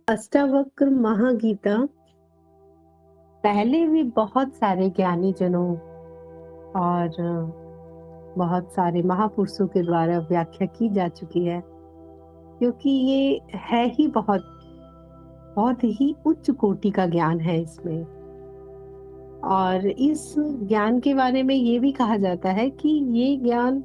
अष्टावक्र महागीता पहले भी बहुत सारे ज्ञानी जनों और बहुत सारे महापुरुषों के द्वारा व्याख्या की जा चुकी है, क्योंकि ये है ही बहुत ही उच्च कोटि का ज्ञान है इसमें। और इस ज्ञान के बारे में ये भी कहा जाता है कि ये ज्ञान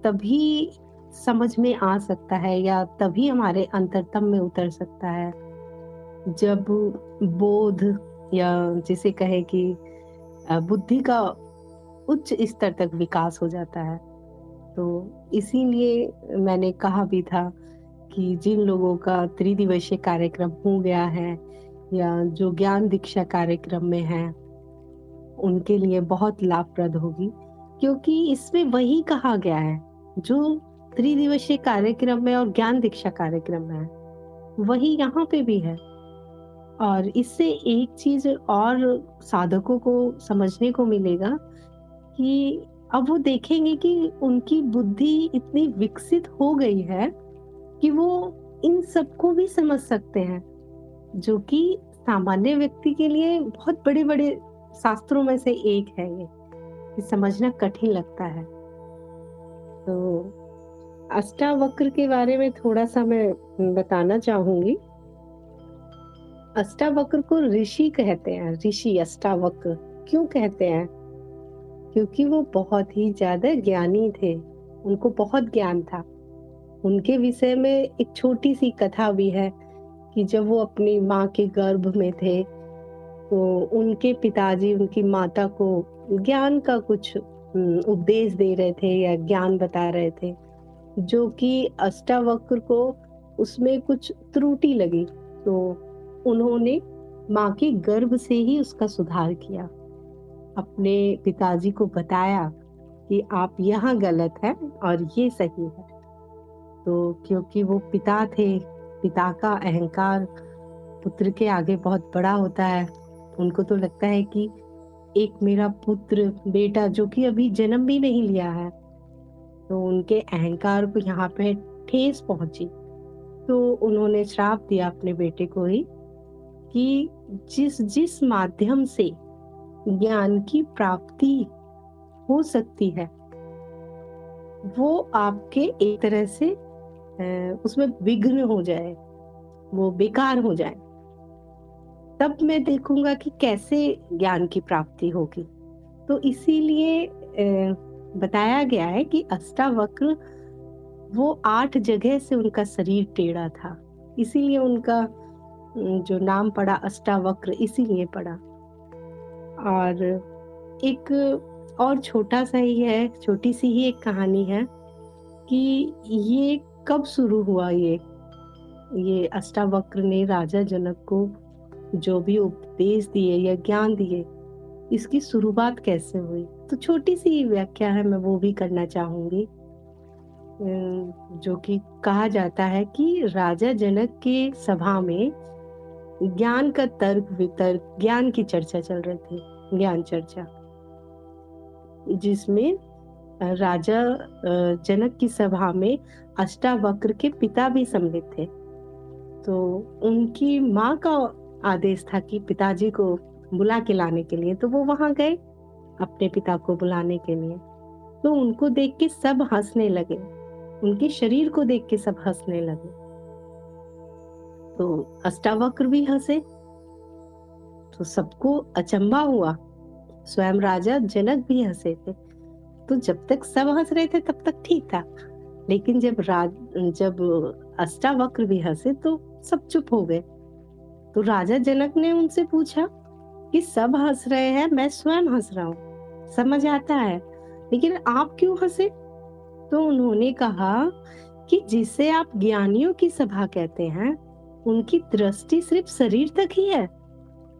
तभी समझ में आ सकता है या तभी हमारे अंतरतम में उतर सकता है जब बोध या जिसे कहे कि बुद्धि का उच्च स्तर तक विकास हो जाता है। तो इसीलिए मैंने कहा भी था कि जिन लोगों का त्रिदिवसीय कार्यक्रम हो गया है या जो ज्ञान दीक्षा कार्यक्रम में है, उनके लिए बहुत लाभप्रद होगी, क्योंकि इसमें वही कहा गया है जो त्रिदिवसीय कार्यक्रम में और ज्ञान दीक्षा कार्यक्रम में है, वही यहाँ पे भी है। और इससे एक चीज और साधकों को समझने को मिलेगा कि अब वो देखेंगे कि उनकी बुद्धि इतनी विकसित हो गई है कि वो इन सबको भी समझ सकते हैं, जो कि सामान्य व्यक्ति के लिए बहुत बड़े बड़े शास्त्रों में से एक है ये समझना कठिन लगता है। तो अष्टावक्र के बारे में थोड़ा सा मैं बताना चाहूंगी। अष्टावक्र को ऋषि कहते हैं। ऋषि अष्टावक्र क्यों कहते हैं? क्योंकि वो बहुत ही ज्यादा ज्ञानी थे, उनको बहुत ज्ञान था। उनके विषय में एक छोटी सी कथा भी है कि जब वो अपनी माँ के गर्भ में थे तो उनके पिताजी उनकी माता को ज्ञान का कुछ उपदेश दे रहे थे या ज्ञान बता रहे थे, जो कि अष्टावक्र को उसमें कुछ त्रुटि लगी। तो उन्होंने माँ के गर्भ से ही उसका सुधार किया, अपने पिताजी को बताया कि आप यहाँ गलत है और ये सही है। तो क्योंकि वो पिता थे, पिता का अहंकार पुत्र के आगे बहुत बड़ा होता है। उनको तो लगता है कि एक मेरा पुत्र बेटा जो कि अभी जन्म भी नहीं लिया है, तो उनके अहंकार को यहाँ पे ठेस पहुंची। तो उन्होंने श्राप दिया अपने बेटे को ही कि जिस जिस माध्यम से ज्ञान की प्राप्ति हो सकती है वो आपके एक तरह से उसमें विघ्न हो जाए, वो बेकार हो जाए, तब मैं देखूंगा कि कैसे ज्ञान की प्राप्ति होगी। तो इसीलिए बताया गया है कि अष्टावक्र वो 8 जगह से उनका शरीर टेढ़ा था, इसीलिए उनका जो नाम पड़ा अष्टावक्र इसीलिए पड़ा। और एक और छोटा सा ही है, छोटी सी ही एक कहानी है कि ये कब शुरू हुआ। ये अष्टावक्र ने राजा जनक को जो भी उपदेश दिए या ज्ञान दिए, इसकी शुरुआत कैसे हुई। तो छोटी सी व्याख्या है, मैं वो भी करना चाहूंगी। जो कि कहा जाता है कि राजा जनक के सभा में ज्ञान का तर्क वितर्क, ज्ञान की चर्चा चल रही थी, ज्ञान चर्चा, जिसमें राजा जनक की सभा में अष्टावक्र के पिता भी सम्मिलित थे। तो उनकी माँ का आदेश था कि पिताजी को बुला के लाने के लिए, तो वो वहां गए अपने पिता को बुलाने के लिए। तो उनको देख के सब हंसने लगे, उनके शरीर को देख के सब हंसने लगे। तो अष्टावक्र भी हंसे, तो सबको अचंभा हुआ, स्वयं राजा जनक भी हंसे थे। तो जब तक सब हंस रहे थे तब तक ठीक था, लेकिन जब अष्टावक्र भी हंसे तो सब चुप हो गए। तो राजा जनक ने उनसे पूछा कि सब हंस रहे हैं, मैं स्वयं हंस रहा हूँ, समझ आता है, लेकिन आप क्यों हंसे? तो उन्होंने कहा कि जिसे आप ज्ञानियों की सभा कहते हैं, उनकी दृष्टि सिर्फ शरीर तक ही है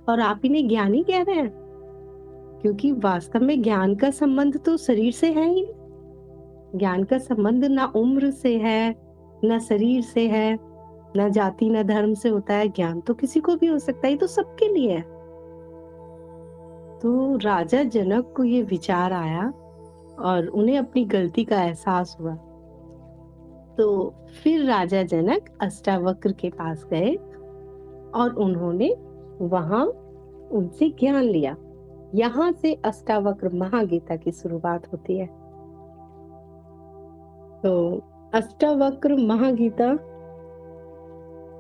और आप इन्हें ज्ञानी कह रहे हैं, क्योंकि वास्तव में ज्ञान का संबंध तो शरीर से है ही नहीं। ज्ञान का संबंध ना उम्र से है, ना शरीर से है, ना जाति ना धर्म से होता है। ज्ञान तो किसी को भी हो सकता है, ये तो सबके लिए है। तो राजा जनक को ये विचार आया और उन्हें अपनी गलती का एहसास हुआ। तो फिर राजा जनक अष्टावक्र के पास गए और उन्होंने वहां उनसे ज्ञान लिया। यहाँ से अष्टावक्र महागीता की शुरुआत होती है। तो अष्टावक्र महागीता,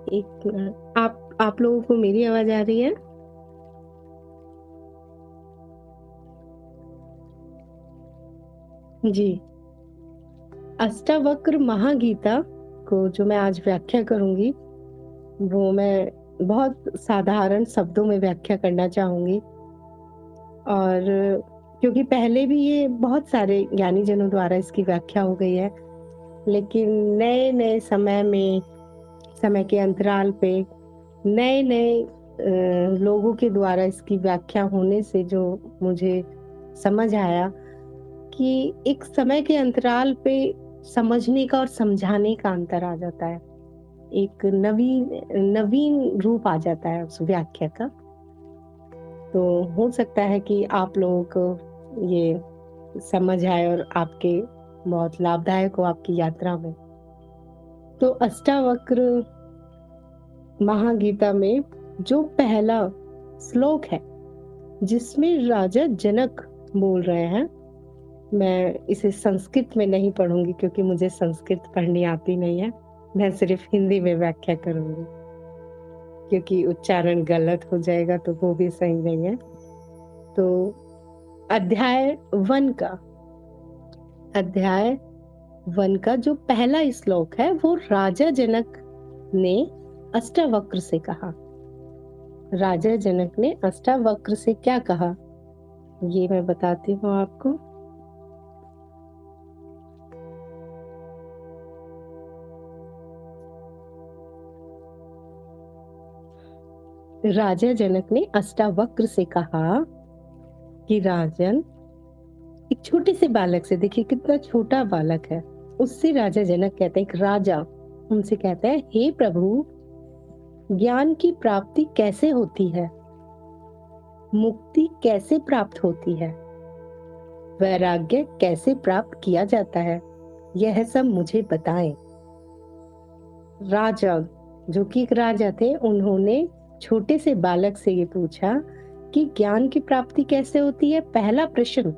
एक मिनट, आप लोगों को मेरी आवाज आ रही है? जी। अष्टावक्र महागीता को जो मैं आज व्याख्या करूंगी वो मैं बहुत साधारण शब्दों में व्याख्या करना चाहूंगी। और क्योंकि पहले भी ये बहुत सारे ज्ञानी जनों द्वारा इसकी व्याख्या हो गई है, लेकिन नए नए समय में, समय के अंतराल पे नए नए लोगों के द्वारा इसकी व्याख्या होने से जो मुझे समझ आया कि एक समय के अंतराल पे समझने का और समझाने का अंतर आ जाता है, एक नवीन रूप आ जाता है उस व्याख्या का। तो हो सकता है कि आप लोगों को ये समझ आए और आपके बहुत लाभदायक हो आपकी यात्रा में। तो अष्टावक्र महागीता में जो पहला श्लोक है जिसमें राजा जनक बोल रहे हैं, मैं इसे संस्कृत में नहीं पढ़ूंगी क्योंकि मुझे संस्कृत पढ़नी आती नहीं है, मैं सिर्फ हिंदी में व्याख्या करूंगी क्योंकि उच्चारण गलत हो जाएगा तो वो भी सही नहीं है। तो अध्याय 1 का जो पहला श्लोक है वो राजा जनक ने अष्टावक्र से कहा। राजा जनक ने अष्टावक्र से क्या कहा ये मैं बताती हूँ आपको। राजा जनक ने अष्टावक्र से कहा कि राजन, एक छोटे से बालक से, देखिए कितना छोटा बालक है, उससे राजा जनक कहते हैं, एक राजा उनसे कहता है, हे प्रभु, ज्ञान की प्राप्ति कैसे होती है? मुक्ति कैसे प्राप्त होती है? वैराग्य कैसे प्राप्त किया जाता है? यह सब मुझे बताएं। राजा, जो कि एक राजा थे, उन्होंने छोटे से बालक से ये पूछा कि ज्ञान की प्राप्ति कैसे होती है, पहला प्रश्न।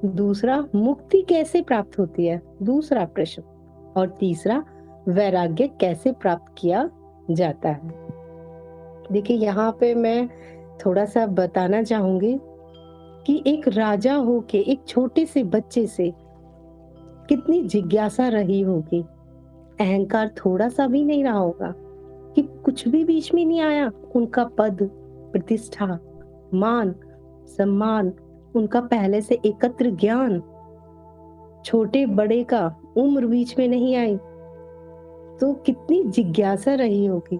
दूसरा, मुक्ति कैसे प्राप्त होती है, दूसरा प्रश्न। और तीसरा, वैराग्य कैसे प्राप्त किया जाता है। देखिए यहाँ पे मैं थोड़ा सा बताना चाहूंगी कि एक राजा होके एक छोटे से बच्चे से कितनी जिज्ञासा रही होगी, अहंकार थोड़ा सा भी नहीं रहा होगा कि कुछ भी बीच में नहीं आया। उनका पद, प्रतिष्ठा, मान, सम्मान, उनका पहले से एकत्र ज्ञान, छोटे बड़े का उम्र बीच में नहीं आई, तो कितनी जिज्ञासा रही होगी।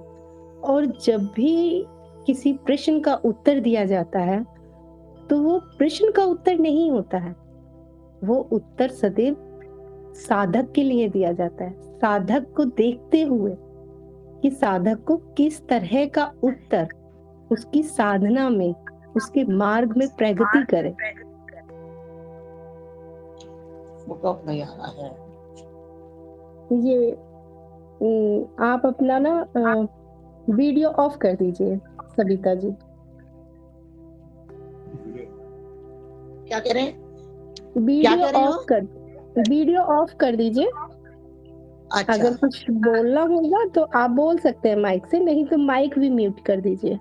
और जब भी किसी प्रश्न का उत्तर दिया जाता है तो वो प्रश्न का उत्तर नहीं होता है, वो उत्तर सदैव साधक के लिए दिया जाता है, साधक को देखते हुए कि साधक को किस तरह का उत्तर उसकी साधना में, उसके मार्ग में प्रगति करे। ये आप अपना ना वीडियो ऑफ कर दीजिए सविता जी। क्या कह रहे हैं? वीडियो ऑफ कर दीजिए। अच्छा। अगर कुछ बोलना होगा तो आप बोल सकते हैं माइक से, नहीं तो माइक भी म्यूट कर दीजिए।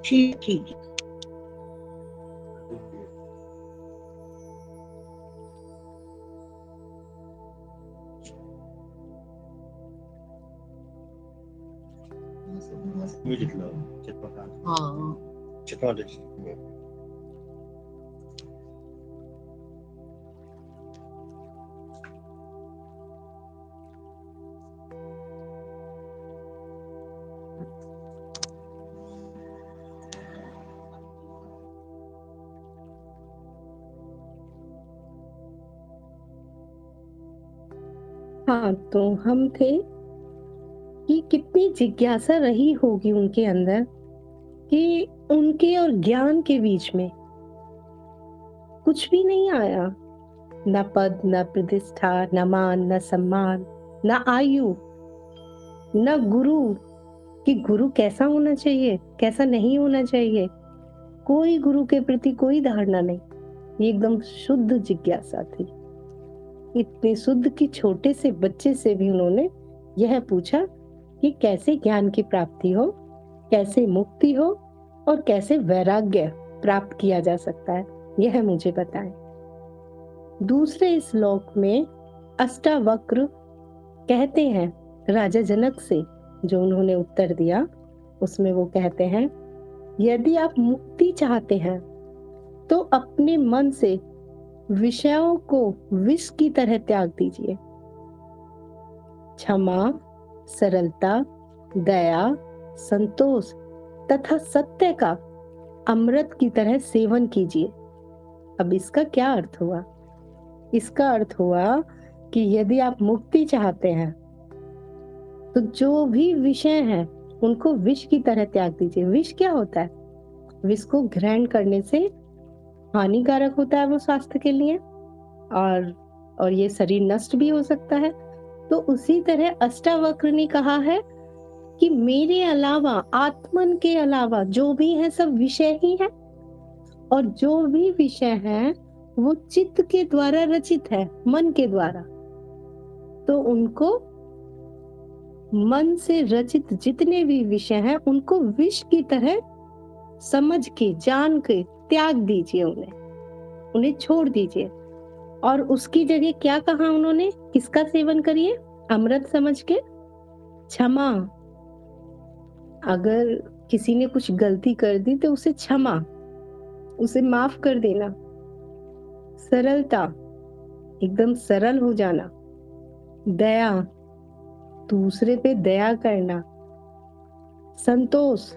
ठीक। हाँ, तो हम थे कि कितनी जिज्ञासा रही होगी उनके अंदर कि उनके और ज्ञान के बीच में कुछ भी नहीं आया, न पद, न प्रतिष्ठा, न मान, न सम्मान, न आयु, न गुरु, कि गुरु कैसा होना चाहिए, कैसा नहीं होना चाहिए। कोई गुरु के प्रति कोई धारणा नहीं। ये एकदम शुद्ध जिज्ञासा थी। इतने शुद्ध कि छोटे से बच्चे से भी उन्होंने यह पूछा कि कैसे ज्ञान की प्राप्ति हो, कैसे मुक्ति हो और कैसे वैराग्य प्राप्त किया जा सकता है, यह मुझे बताएं। दूसरे श्लोक में अष्टावक्र कहते हैं राजा जनक से, जो उन्होंने उत्तर दिया उसमें वो कहते हैं, यदि आप मुक्ति चाहते हैं तो अपने मन से विषयों को विष की तरह त्याग दीजिए। क्षमा, सरलता, दया, संतोष तथा सत्य का अमृत की तरह सेवन कीजिए। अब इसका क्या अर्थ हुआ? इसका अर्थ हुआ कि यदि आप मुक्ति चाहते हैं तो जो भी विषय हैं उनको विष की तरह त्याग दीजिए। विष क्या होता है? विष को ग्रहण करने से हानिकारक होता है वो स्वास्थ्य के लिए, और ये शरीर नष्ट भी हो सकता है। तो उसी तरह अष्टावक्र ने कहा है कि मेरे अलावा, आत्मन के अलावा जो भी है सब विषय ही है, और जो भी विषय है वो चित्त के द्वारा रचित है, मन के द्वारा। तो उनको मन से रचित जितने भी विषय हैं उनको विष की तरह समझ के, जान के त्याग दीजिए, उन्हें छोड़ दीजिए। और उसकी जगह क्या कहा उन्होंने? किसका सेवन करिए? अमृत समझ के। क्षमा, अगर किसी ने कुछ गलती कर दी तो उसे क्षमा, उसे माफ कर देना। सरलता, एकदम सरल हो जाना। दया, दूसरे पे दया करना। संतोष,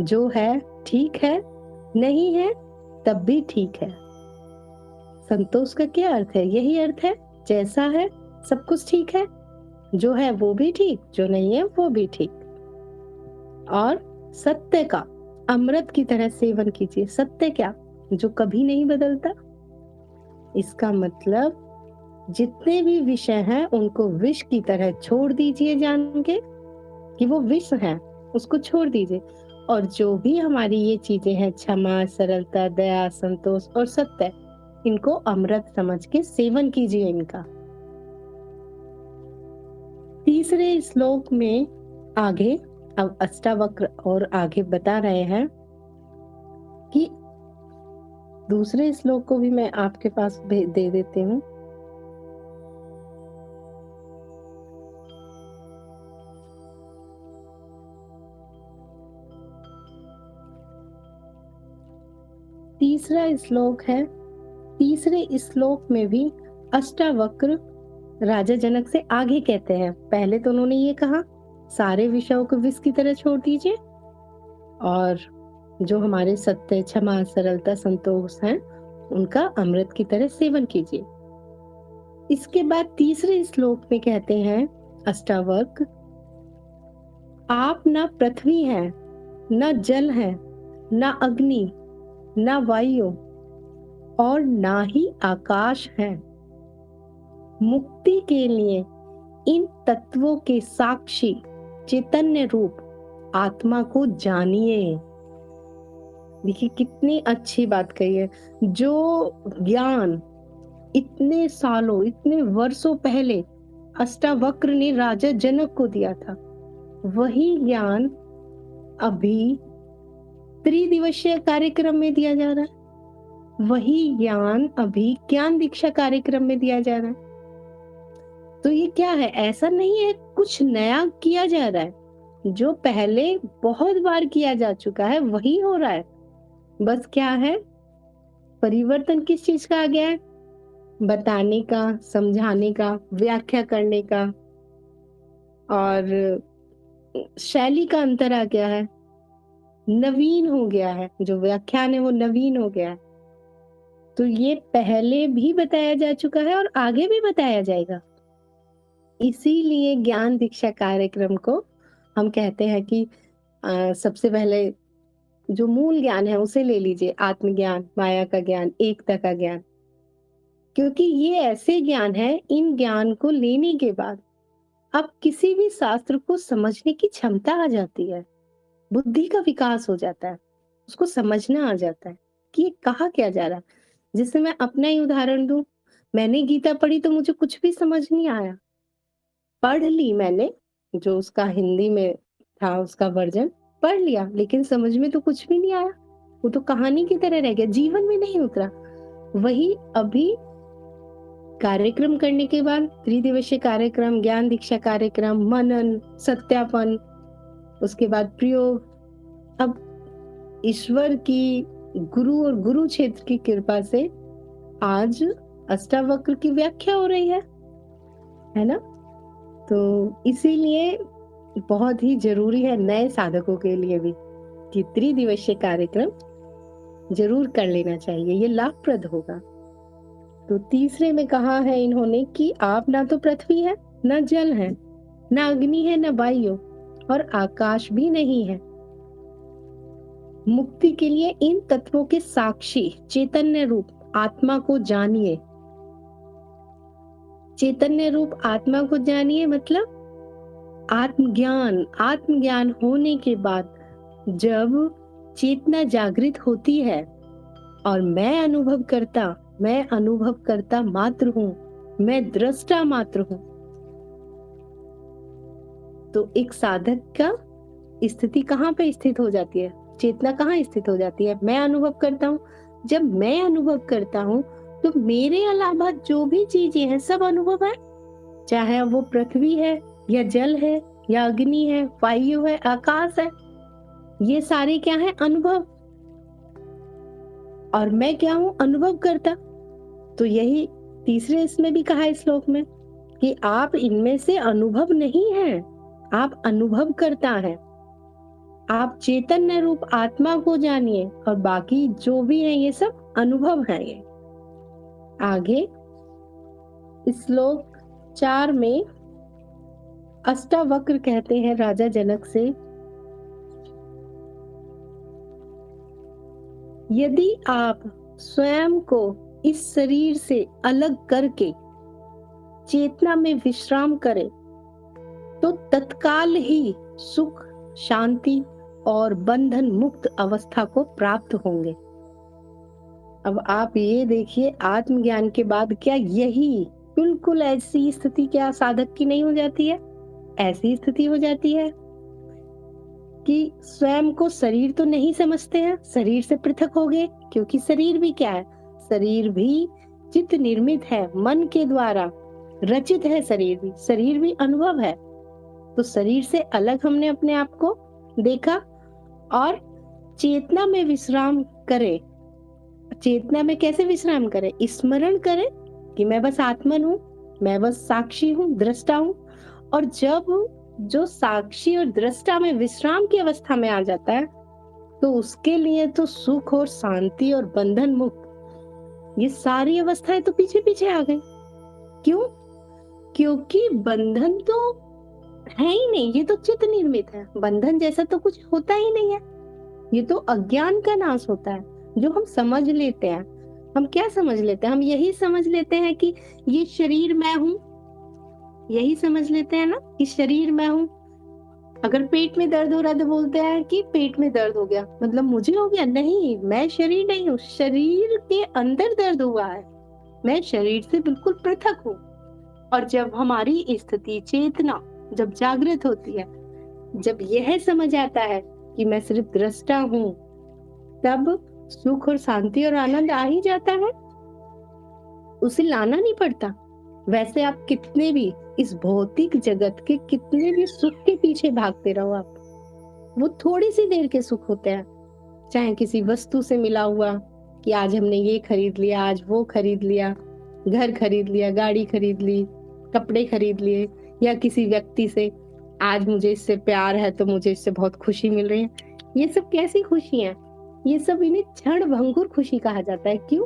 जो है ठीक है, नहीं है तब भी ठीक है। संतोष का क्या अर्थ है? यही अर्थ है, जैसा है सब कुछ ठीक है, जो है वो भी ठीक, जो नहीं है वो भी ठीक। और सत्य का अमृत की तरह सेवन कीजिए। सत्य क्या? जो कभी नहीं बदलता। इसका मतलब जितने भी विषय हैं उनको विष की तरह छोड़ दीजिए, जान के कि वो विष है, उसको छोड़ दीजिए। और जो भी हमारी ये चीजें हैं, क्षमा, सरलता, दया, संतोष और सत्य, इनको अमृत समझ के सेवन कीजिए इनका। तीसरे श्लोक में आगे अब अष्टावक्र और आगे बता रहे हैं कि दूसरे श्लोक को भी मैं आपके पास दे देती हूँ। तीसरा श्लोक है। तीसरे श्लोक में भी अष्टावक्र राजा जनक से आगे कहते हैं। पहले तो उन्होंने ये कहा सारे विषयों को विष की तरह छोड़ दीजिए, और जो हमारे सत्य, क्षमा, सरलता, संतोष हैं उनका अमृत की तरह सेवन कीजिए। इसके बाद तीसरे श्लोक में कहते हैं अष्टावक्र, आप न पृथ्वी हैं, न जल है, न अग्नि, न वायु और ना ही आकाश है। मुक्ति के लिए इन तत्वों के साक्षी चैतन्य रूप आत्मा को जानिए। देखिए कितनी अच्छी बात कही है। जो ज्ञान इतने सालों, इतने वर्षों पहले अष्टावक्र ने राजा जनक को दिया था, वही ज्ञान अभी त्रिदिवसीय कार्यक्रम में दिया जा रहा है। वही ज्ञान अभी ज्ञान दीक्षा कार्यक्रम में दिया जा रहा है। तो ये क्या है? ऐसा नहीं है कुछ नया किया जा रहा है, जो पहले बहुत बार किया जा चुका है वही हो रहा है। बस क्या है, परिवर्तन किस चीज का आ गया है? बताने का, समझाने का, व्याख्या करने का, और शैली का अंतर आ गया है, नवीन हो गया है। जो व्याख्यान है वो नवीन हो गया है। तो ये पहले भी बताया जा चुका है और आगे भी बताया जाएगा। इसीलिए ज्ञान दीक्षा कार्यक्रम को हम कहते हैं कि सबसे पहले जो मूल ज्ञान है उसे ले लीजिए, आत्मज्ञान, माया का ज्ञान, एकता का ज्ञान। क्योंकि ये ऐसे ज्ञान है, इन ज्ञान को लेने के बाद अब किसी भी शास्त्र को समझने की क्षमता आ जाती है, बुद्धि का विकास हो जाता है, उसको समझना आ जाता है कि ये कहा क्या जा रहा है। जैसे मैं अपना ही उदाहरण दूं, मैंने गीता पढ़ी तो मुझे कुछ भी समझ नहीं आया। पढ़ ली मैंने, जो उसका हिंदी में था उसका वर्जन पढ़ लिया, लेकिन समझ में तो कुछ भी नहीं आया। वो तो कहानी की तरह रह गया, जीवन में नहीं उतरा। वही अभी कार्यक्रम करने के बाद, 3 दिवसीय कार्यक्रम, ज्ञान दीक्षा कार्यक्रम, मनन, सत्यापन, उसके बाद प्रयोग, अब ईश्वर की, गुरु और गुरु क्षेत्र की कृपा से आज अष्टावक्र की व्याख्या हो रही है ना। तो इसीलिए बहुत ही जरूरी है नए साधकों के लिए भी कि 3 दिवसीय कार्यक्रम जरूर कर लेना चाहिए, ये लाभप्रद होगा। तो तीसरे में कहा है इन्होंने कि आप ना तो पृथ्वी है, ना जल है, ना अग्नि है, ना वायु, और आकाश भी नहीं है। मुक्ति के लिए इन तत्वों के साक्षी चैतन्य रूप आत्मा को जानिए। चैतन्य रूप आत्मा को जानिए मतलब आत्मज्ञान। आत्मज्ञान होने के बाद जब चेतना जागृत होती है और मैं अनुभव करता मात्र हूं, मैं दृष्टा मात्र हूं, तो एक साधक का स्थिति कहाँ पे स्थित हो जाती है, चेतना कहाँ स्थित हो जाती है? मैं अनुभव करता हूँ। जब मैं अनुभव करता हूँ तो मेरे अलावा जो भी चीजें हैं सब अनुभव है, चाहे वो पृथ्वी है या जल है या अग्नि है, वायु है, आकाश है, ये सारे क्या है? अनुभव। और मैं क्या हूं? अनुभव करता। तो यही तीसरे इसमें भी कहा है श्लोक में कि आप इनमें से अनुभव नहीं है, आप अनुभव करता है। आप चैतन्य रूप आत्मा को जानिए और बाकी जो भी है ये सब अनुभव है। ये आगे श्लोक 4 में अष्टावक्र कहते हैं राजा जनक से, यदि आप स्वयं को इस शरीर से अलग करके चेतना में विश्राम करें तो तत्काल ही सुख, शांति और बंधन मुक्त अवस्था को प्राप्त होंगे। अब आप ये देखिए, आत्मज्ञान के बाद क्या यही बिल्कुल ऐसी स्थिति क्या साधक की नहीं हो जाती है? ऐसी स्थिति हो जाती है कि स्वयं को शरीर तो नहीं समझते हैं, शरीर से पृथक हो गए, क्योंकि शरीर भी क्या है? शरीर भी चित्त निर्मित है, मन के द्वारा रचित है। शरीर भी अनुभव है। तो शरीर से अलग हमने अपने आप को देखा और चेतना में विश्राम करे। चेतना में कैसे विश्राम करें? स्मरण करें कि मैं बस आत्मन हूँ, मैं बस साक्षी हूँ, दृष्टा हूँ। और जब जो साक्षी और दृष्टा में विश्राम की अवस्था में आ जाता है तो उसके लिए तो सुख और शांति और बंधन मुक्त, ये सारी अवस्थाएं तो पीछे पीछे आ गई। क्यों? क्योंकि बंधन तो है ही नहीं, ये तो चित्त निर्मित है। बंधन जैसा तो कुछ होता ही नहीं है। ये तो अज्ञान का नाश होता है जो हम समझ लेते हैं। हम क्या समझ लेते हैं? हम यही समझ लेते हैं कि ये शरीर मैं हूं, यही समझ लेते हैं ना कि शरीर मैं हूं। अगर पेट में दर्द हो रहा है तो बोलते हैं कि पेट में दर्द हो गया मतलब मुझे हो गया। नहीं, मैं शरीर नहीं हूँ, शरीर के अंदर दर्द हुआ है, मैं शरीर से बिल्कुल पृथक हूँ। और जब हमारी स्थिति चेतना जब जागृत होती है, जब यह समझ आता है कि मैं सिर्फ दृष्टा हूँ, तब सुख और शांति और आनंद आ ही जाता है। उसे लाना नहीं पड़ता। वैसे आप कितने भी इस भौतिक जगत के कितने भी सुख के पीछे भागते रहो, आप वो थोड़ी सी देर के सुख होते हैं। चाहे किसी वस्तु से मिला हुआ कि आज हमने ये खरीद लिया, आज वो खरीद लिया, घर खरीद लिया, गाड़ी खरीद ली, कपड़े खरीद लिए, या किसी व्यक्ति से आज मुझे इससे प्यार है तो मुझे इससे बहुत खुशी मिल रही है। ये सब कैसी खुशी है? ये सब इन्हें क्षण भंगुर खुशी कहा जाता है। क्यों?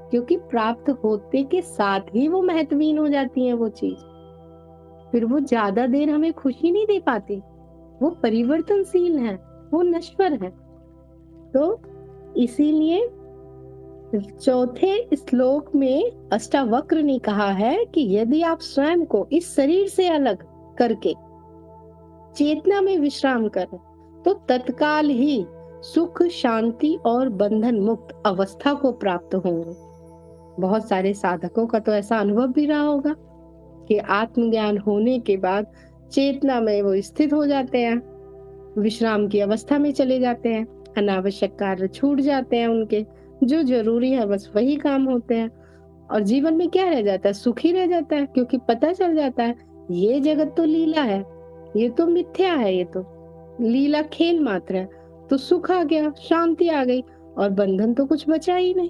क्योंकि प्राप्त होते के साथ ही वो महत्वहीन हो जाती है वो चीज। फिर वो ज्यादा देर हमें खुशी नहीं दे पाती, वो परिवर्तनशील है, वो नश्वर है। तो इसीलिए चौथे श्लोक में अष्टावक्र ने कहा है कि यदि आप स्वयं को इस शरीर से अलग करके चेतना में विश्राम करें तो तत्काल ही सुख, शांति और बंधन मुक्त अवस्था को प्राप्त होंगे। बहुत सारे साधकों का तो ऐसा अनुभव भी रहा होगा कि आत्मज्ञान होने के बाद चेतना में वो स्थित हो जाते हैं, विश्राम की अवस्था में चले जाते हैं, अनावश्यक कार्य छूट जाते हैं, उनके जो जरूरी है बस वही काम होते हैं और जीवन में क्या रह जाता है, सुखी रह जाता है, क्योंकि पता चल जाता है ये जगत तो लीला है, ये तो मिथ्या है, ये तो लीला खेल मात्र है। तो सुख आ गया, शांति आ गई और बंधन तो कुछ बचा ही नहीं।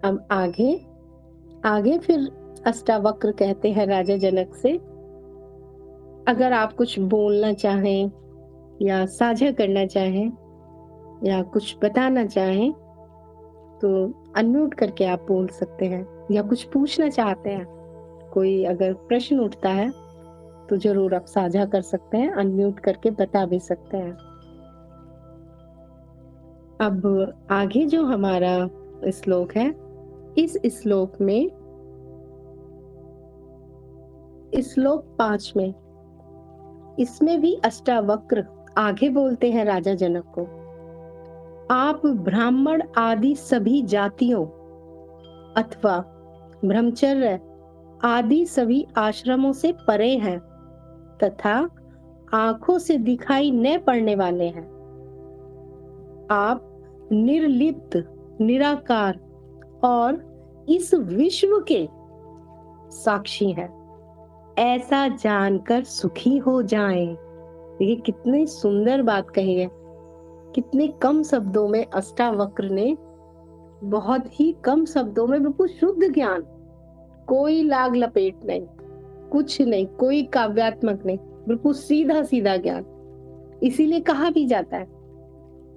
अब आगे फिर अष्टावक्र कहते हैं राजा जनक से, अगर आप कुछ बोलना चाहें या साझा करना चाहें या कुछ बताना चाहें तो अनम्यूट करके आप बोल सकते हैं, या कुछ पूछना चाहते हैं, कोई अगर प्रश्न उठता है तो जरूर आप साझा कर सकते हैं, अनम्यूट करके बता भी सकते हैं। अब आगे जो हमारा श्लोक है, इस श्लोक में श्लोक 5 में इसमें भी अष्टावक्र आगे बोलते हैं राजा जनक को, आप ब्राह्मण आदि सभी जातियों अथवा ब्रह्मचर्य आदि सभी आश्रमों से परे हैं तथा आंखों से दिखाई न पड़ने वाले हैं। आप निर्लिप्त, निराकार और इस विश्व के साक्षी हैं, ऐसा जानकर सुखी हो जाएं। देखिए कितनी सुंदर बात कही है, कितने कम शब्दों में अष्टावक्र ने, बहुत ही कम शब्दों में बिल्कुल शुद्ध ज्ञान, कोई लाग लपेट नहीं, कुछ नहीं, कोई काव्यात्मक नहीं, बिल्कुल सीधा सीधा ज्ञान। इसीलिए कहा भी जाता है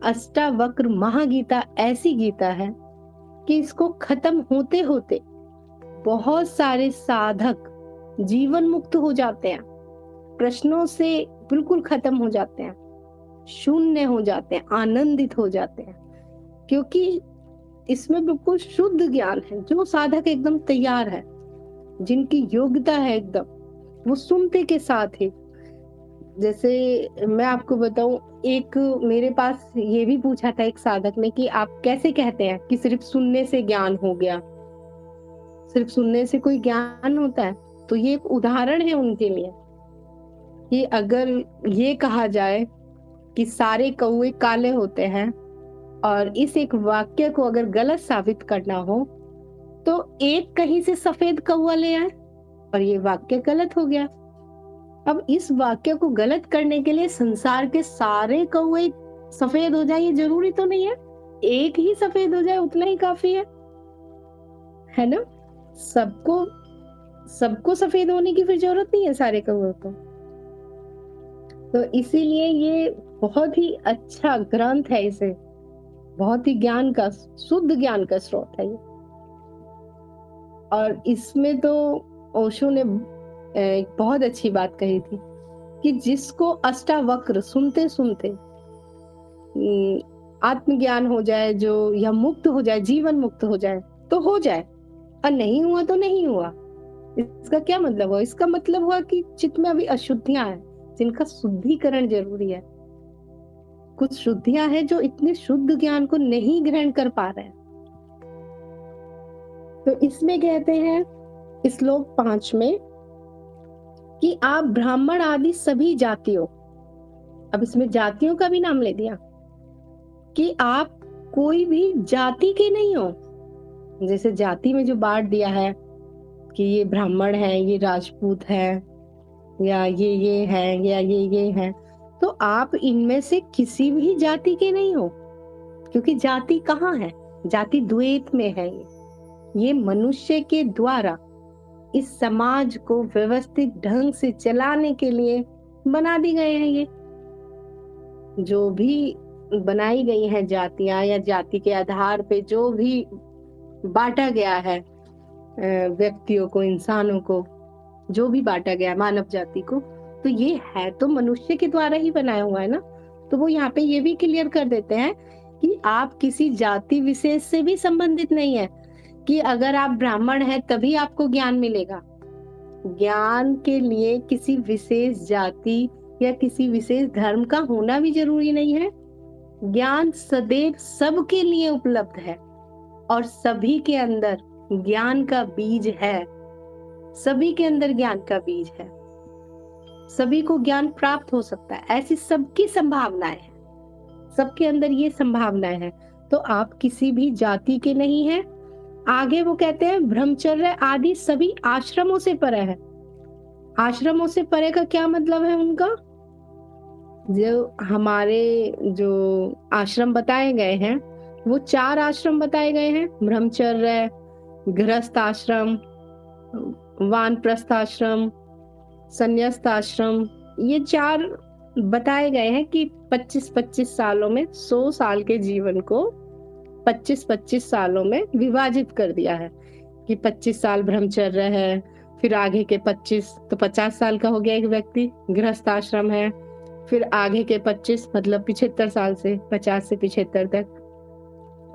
अष्टावक्र महागीता ऐसी गीता है कि इसको खत्म होते होते बहुत सारे साधक जीवन मुक्त हो जाते हैं, प्रश्नों से बिल्कुल खत्म हो जाते हैं, शून्य हो जाते हैं, आनंदित हो जाते हैं, क्योंकि इसमें बिल्कुल शुद्ध ज्ञान है। जो साधक एकदम तैयार है, जिनकी योग्यता है एकदम, वो सुनते के साथ ही, जैसे मैं आपको बताऊं, एक मेरे पास ये भी पूछा था एक साधक ने कि आप कैसे कहते हैं कि सिर्फ सुनने से ज्ञान हो गया, सिर्फ सुनने से कोई ज्ञान होता है? तो ये एक उदाहरण है उनके लिए कि अगर ये कहा जाए कि सारे कौवे काले होते हैं और इस एक वाक्य को अगर गलत साबित करना हो तो एक कहीं से सफेद कौवा ले आए और ये वाक्य गलत हो गया। अब इस वाक्य को गलत करने के लिए संसार के सारे कौवे सफेद हो जाए ये जरूरी तो नहीं है, एक ही सफेद हो जाए उतना ही काफी है ना? सबको सफेद होने की फिर जरूरत नहीं है सारे कौवे को। तो इसीलिए ये बहुत ही अच्छा ग्रंथ है, इसे बहुत ही ज्ञान का, शुद्ध ज्ञान का स्रोत है ये। और इसमें तो ओशो ने एक बहुत अच्छी बात कही थी कि जिसको अष्टावक्र सुनते सुनते आत्मज्ञान हो जाए, जो या मुक्त हो जाए, जीवन मुक्त हो जाए तो हो जाए, और नहीं हुआ तो नहीं हुआ। इसका क्या मतलब हुआ? इसका मतलब हुआ कि चित्त में अभी अशुद्धियां हैं जिनका शुद्धिकरण जरूरी है। कुछ शुद्धियां हैं जो इतने शुद्ध ज्ञान को नहीं ग्रहण कर पा रहे हैं। तो इसमें कहते हैं श्लोक 5 में कि आप ब्राह्मण आदि सभी जातियों, अब इसमें जातियों का भी नाम ले दिया कि आप कोई भी जाति के नहीं हो। जैसे जाति में जो बांट दिया है कि ये ब्राह्मण है, ये राजपूत है, या ये है, या ये है, तो आप इनमें से किसी भी जाति के नहीं हो, क्योंकि जाति कहाँ है? जाति द्वैत में है। ये मनुष्य के द्वारा इस समाज को व्यवस्थित ढंग से चलाने के लिए बना दी गए हैं। ये जो भी बनाई गई हैं जातियां, या जाति के आधार पे जो भी बांटा गया है व्यक्तियों को, इंसानों को, जो भी बांटा गया मानव जाति को, तो ये है तो मनुष्य के द्वारा ही बनाया हुआ है ना। तो वो यहाँ पे ये भी क्लियर कर देते हैं कि आप किसी जाति विशेष से भी संबंधित नहीं है, कि अगर आप ब्राह्मण हैं तभी आपको ज्ञान मिलेगा। ज्ञान के लिए किसी विशेष जाति या किसी विशेष धर्म का होना भी जरूरी नहीं है। ज्ञान सदैव सबके लिए उपलब्ध है और सभी के अंदर ज्ञान का बीज है। सभी के अंदर ज्ञान का बीज है, सभी को ज्ञान प्राप्त हो सकता है, ऐसी सबकी संभावनाएं हैं, सबके अंदर ये संभावनाएं हैं। तो आप किसी भी जाति के नहीं हैं। आगे वो कहते हैं ब्रह्मचर्य आदि सभी आश्रमों से परे है। आश्रमों से परे का क्या मतलब है उनका? जो हमारे जो आश्रम बताए गए हैं वो 4 आश्रम बताए गए हैं, ब्रह्मचर्य, गृहस्थ आश्रम, वानप्रस्थ आश्रम, संन्यास्त आश्रम। ये 4 बताए गए हैं कि 25-25 सालों में 100 साल के जीवन को 25-25 सालों में विभाजित कर दिया है कि 25 साल ब्रह्मचर्य है, फिर आगे के 25 तो 50 साल का हो गया एक व्यक्ति, गृहस्थ आश्रम है, फिर आगे के 25 मतलब 75 साल से 50 से 75 तक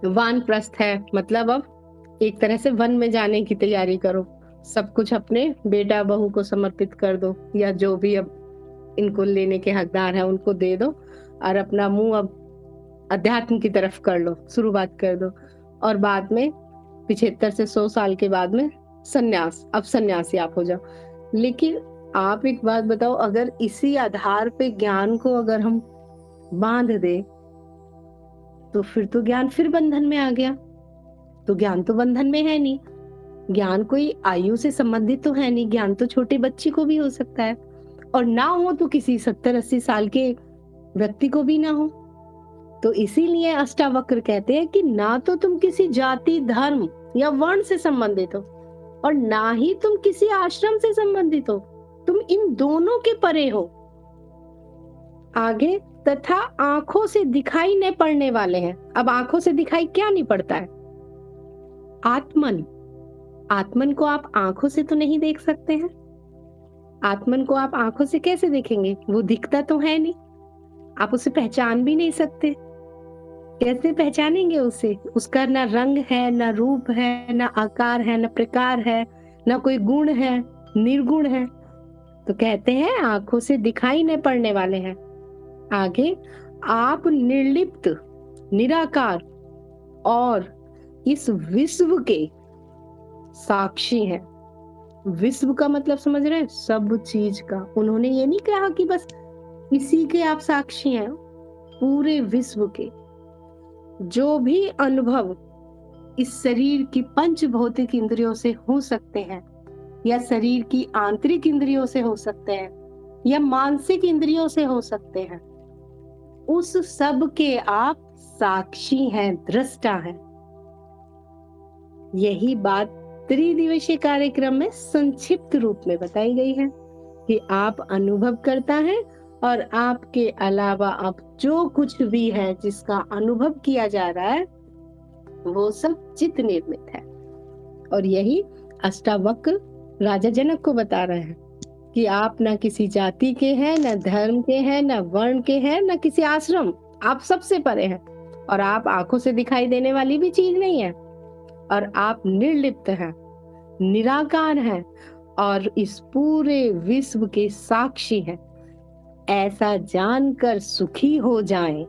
वानप्रस्थ है, मतलब अब एक तरह से वन में जाने की तैयारी करो, सब कुछ अपने बेटा बहू को समर्पित कर दो या जो भी अब इनको लेने के हकदार है उनको दे दो और अपना मुंह अब अध्यात्म की तरफ कर लो, शुरुआत कर दो। और बाद में 75 से 100 साल के बाद में सन्यास, अब सन्यासी आप हो जाओ। लेकिन आप एक बात बताओ, अगर इसी आधार पे ज्ञान को अगर हम बांध दे तो फिर तो ज्ञान फिर बंधन में आ गया। तो ज्ञान तो बंधन में है नहीं, ज्ञान कोई आयु से संबंधित तो है नहीं, ज्ञान तो छोटे बच्चे को भी हो सकता है और ना हो तो किसी 70-80 साल के व्यक्ति को भी ना हो। तो इसीलिए अष्टावक्र कहते हैं कि ना तो तुम किसी जाति, धर्म या वर्ण से संबंधित हो और ना ही तुम किसी आश्रम से संबंधित हो, तुम इन दोनों के परे हो। आगे तथा आंखों से दिखाई नहीं पड़ने वाले हैं। अब आंखों से दिखाई क्या नहीं पड़ता है? आत्मन। आत्मन को आप आंखों से तो नहीं देख सकते हैं। आत्मन को आप आंखों से कैसे देखेंगे? वो दिखता तो है नहीं, आप उसे पहचान भी नहीं सकते। कैसे पहचानेंगे उसे? उसका ना रंग है, ना रूप है, ना आकार है, ना प्रकार है, ना कोई गुण है, निर्गुण है। तो कहते हैं आंखों से दिखाई नहीं पड़ने वाले हैं। आगे आप निर्लिप्त, निराकार और इस विश्व के साक्षी हैं। विश्व का मतलब समझ रहे हैं? सब चीज का। उन्होंने ये नहीं कहा कि बस किसी के आप साक्षी हैं, पूरे विश्व के जो भी अनुभव इस शरीर की पंच भौतिक इंद्रियों से हो सकते हैं या शरीर की आंतरिक इंद्रियों से हो सकते हैं या मानसिक इंद्रियों से हो सकते हैं, उस सब के आप साक्षी हैं, दृष्टा हैं। यही बात त्रिदिवसीय कार्यक्रम में संक्षिप्त रूप में बताई गई है कि आप अनुभव करता है और आपके अलावा अब जो कुछ भी है जिसका अनुभव किया जा रहा है वो सब चित्त निर्मित है। और यही अष्टावक्र राजा जनक को बता रहे हैं कि आप ना किसी जाति के हैं, ना धर्म के हैं, ना वर्ण के हैं, ना किसी आश्रम, आप सबसे परे हैं और आप आंखों से दिखाई देने वाली भी चीज नहीं है और आप निर्लिप्त हैं, निराकार हैं और इस पूरे विश्व के साक्षी हैं। ऐसा जानकर सुखी हो जाएं।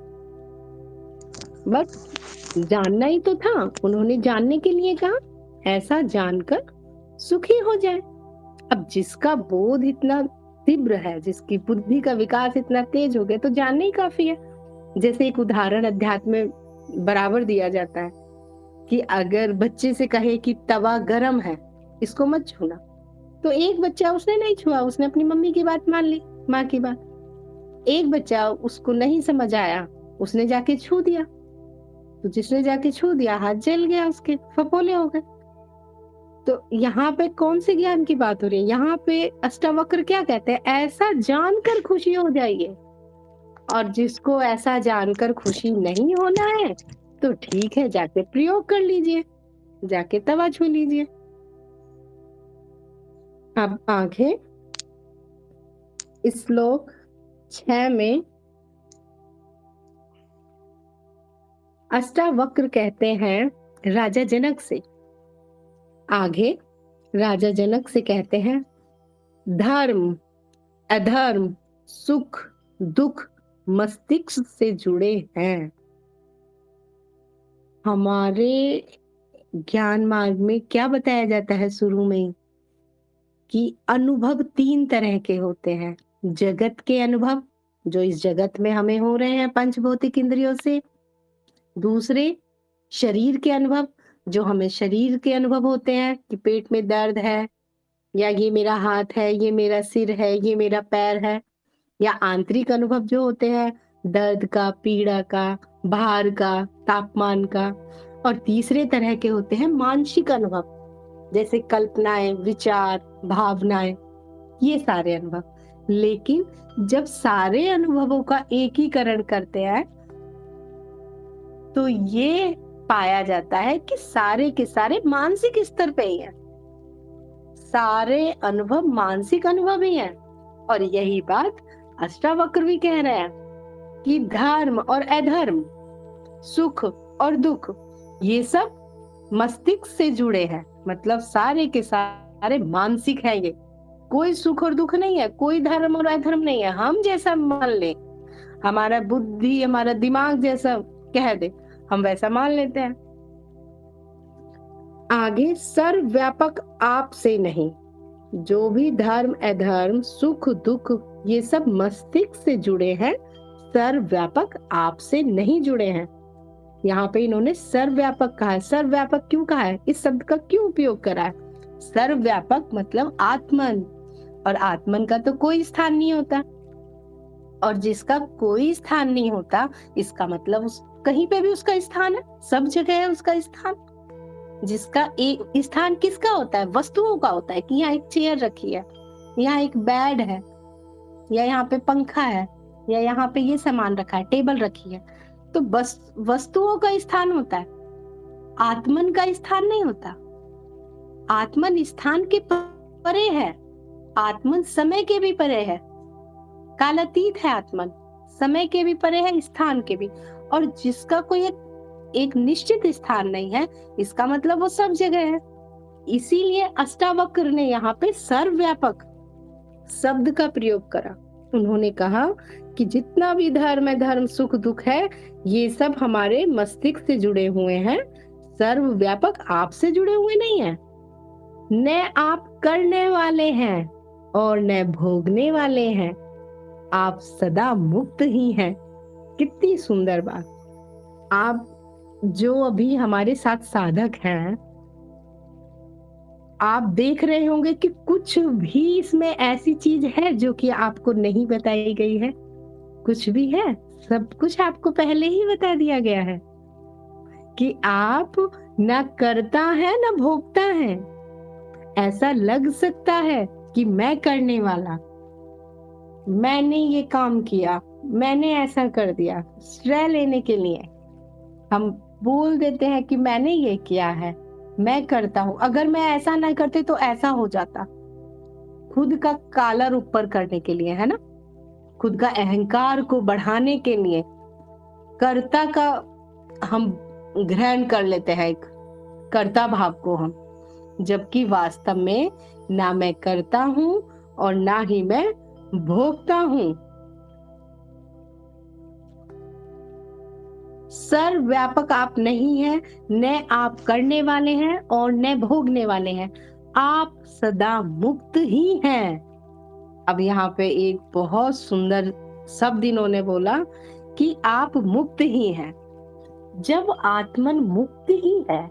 बस जानना ही तो था, उन्होंने जानने के लिए कहा, ऐसा जानकर सुखी हो जाए। अब जिसका बोध इतना तीव्र है, जिसकी बुद्धि का विकास इतना तेज हो गया, तो जानना ही काफी है। जैसे एक उदाहरण अध्यात्म में बराबर दिया जाता है कि अगर बच्चे से कहे कि तवा गरम है, इसको मत छूना, तो एक बच्चा उसने नहीं छुआ, उसने अपनी मम्मी की बात मान ली, माँ की बात। एक बच्चा उसको नहीं समझ आया, उसने जाके छू दिया, तो जिसने जाके छू दिया हाथ जल गया, उसके फफोले हो गए। तो यहाँ पे कौन से ज्ञान की बात हो रही है? यहाँ पे अष्टावक्र क्या कहते हैं? ऐसा जानकर खुशी हो जाइए। और जिसको ऐसा जानकर खुशी नहीं होना है तो ठीक है, जाके प्रयोग कर लीजिए, जाके तवा छू लीजिए। अब आगे श्लोक 6 में अष्टावक्र कहते हैं राजा जनक से। आगे राजा जनक से कहते हैं, धर्म अधर्म सुख दुख मस्तिष्क से जुड़े हैं। हमारे ज्ञान मार्ग में क्या बताया जाता है शुरू में, कि अनुभव 3 तरह के होते हैं। जगत के अनुभव, जो इस जगत में हमें हो रहे हैं पंच भौतिक इंद्रियों से। दूसरे शरीर के अनुभव, जो हमें शरीर के अनुभव होते हैं कि पेट में दर्द है, या ये मेरा हाथ है, ये मेरा सिर है, ये मेरा पैर है। या आंतरिक अनुभव जो होते हैं दर्द का, पीड़ा का, भार का, तापमान का। और तीसरे तरह के होते हैं मानसिक अनुभव, जैसे कल्पनाएं, विचार, भावनाएं, ये सारे अनुभव। लेकिन जब सारे अनुभवों का एकीकरण करते हैं तो ये पाया जाता है कि सारे के सारे मानसिक स्तर पे ही हैं। सारे अनुभव मानसिक अनुभव ही हैं। और यही बात अष्टावक्र भी कह रहे हैं कि धर्म और अधर्म, सुख और दुख, ये सब मस्तिष्क से जुड़े हैं। मतलब सारे के सारे मानसिक है। ये कोई सुख और दुख नहीं है, कोई धर्म और अधर्म नहीं है। हम जैसा मान ले, हमारा बुद्धि, हमारा दिमाग जैसा कह दे, हम वैसा मान लेते हैं। आगे, सर्वव्यापक आप से नहीं। जो भी धर्म अधर्म सुख दुख, ये सब मस्तिष्क से जुड़े हैं, सर्वव्यापक आप से नहीं जुड़े हैं। यहाँ पे इन्होंने सर्वव्यापक कहा है। सर्वव्यापक क्यों कहा है, इस शब्द का क्यों उपयोग करा है? सर्वव्यापक मतलब आत्मन, और आत्मन का तो कोई स्थान नहीं होता। और जिसका कोई स्थान नहीं होता, इसका मतलब कहीं पे भी उसका स्थान है, सब जगह है उसका स्थान। जिसका एक स्थान किसका होता है? वस्तुओं का होता है, कि यहाँ एक चेयर रखी है, यहाँ एक बेड है, या यहाँ पे पंखा है, या यहाँ पे ये सामान रखा है, टेबल रखी है। तो बस वस्तुओं का स्थान होता है, आत्मन का स्थान नहीं होता। आत्मन स्थान के परे है, आत्मन समय के भी परे है, कालातीत है आत्मन, समय के भी परे है, स्थान के भी। और जिसका कोई एक निश्चित स्थान नहीं है, इसका मतलब वो सब जगह है। इसीलिए अष्टावक्र ने यहाँ पे सर्वव्यापक शब्द का प्रयोग करा। उन्होंने कहा कि जितना भी धर्म धर्म सुख दुख है, ये सब हमारे मस्तिष्क से जुड़े हुए हैं, सर्वव्यापक आप से जुड़े हुए नहीं है। न आप करने वाले हैं और न भोगने वाले हैं, आप सदा मुक्त ही हैं। कितनी सुंदर बात। आप जो अभी हमारे साथ साधक हैं, आप देख रहे होंगे कि कुछ भी इसमें ऐसी चीज है जो कि आपको नहीं बताई गई है। कुछ भी है, सब कुछ आपको पहले ही बता दिया गया है कि आप ना करता है ना भोगता है। ऐसा लग सकता है कि मैं करने वाला, मैंने ये काम किया, मैंने ऐसा कर दिया, श्रेय लेने के लिए हम बोल देते हैं कि मैंने ये किया है, मैं करता हूं, अगर मैं ऐसा ना करते तो ऐसा हो जाता। खुद का कालर ऊपर करने के लिए, है ना, खुद का अहंकार को बढ़ाने के लिए कर्ता का हम ग्रहण कर लेते हैं, एक कर्ता भाव को हम, जबकि वास्तव में ना मैं करता हूं और ना ही मैं भोगता हूं। सर्वव्यापक आप नहीं है, न आप करने वाले हैं और न भोगने वाले हैं, आप सदा मुक्त ही हैं। अब यहाँ पे एक बहुत सुंदर शब्द इन्होंने बोला कि आप मुक्त ही हैं। जब आत्मन मुक्त ही है,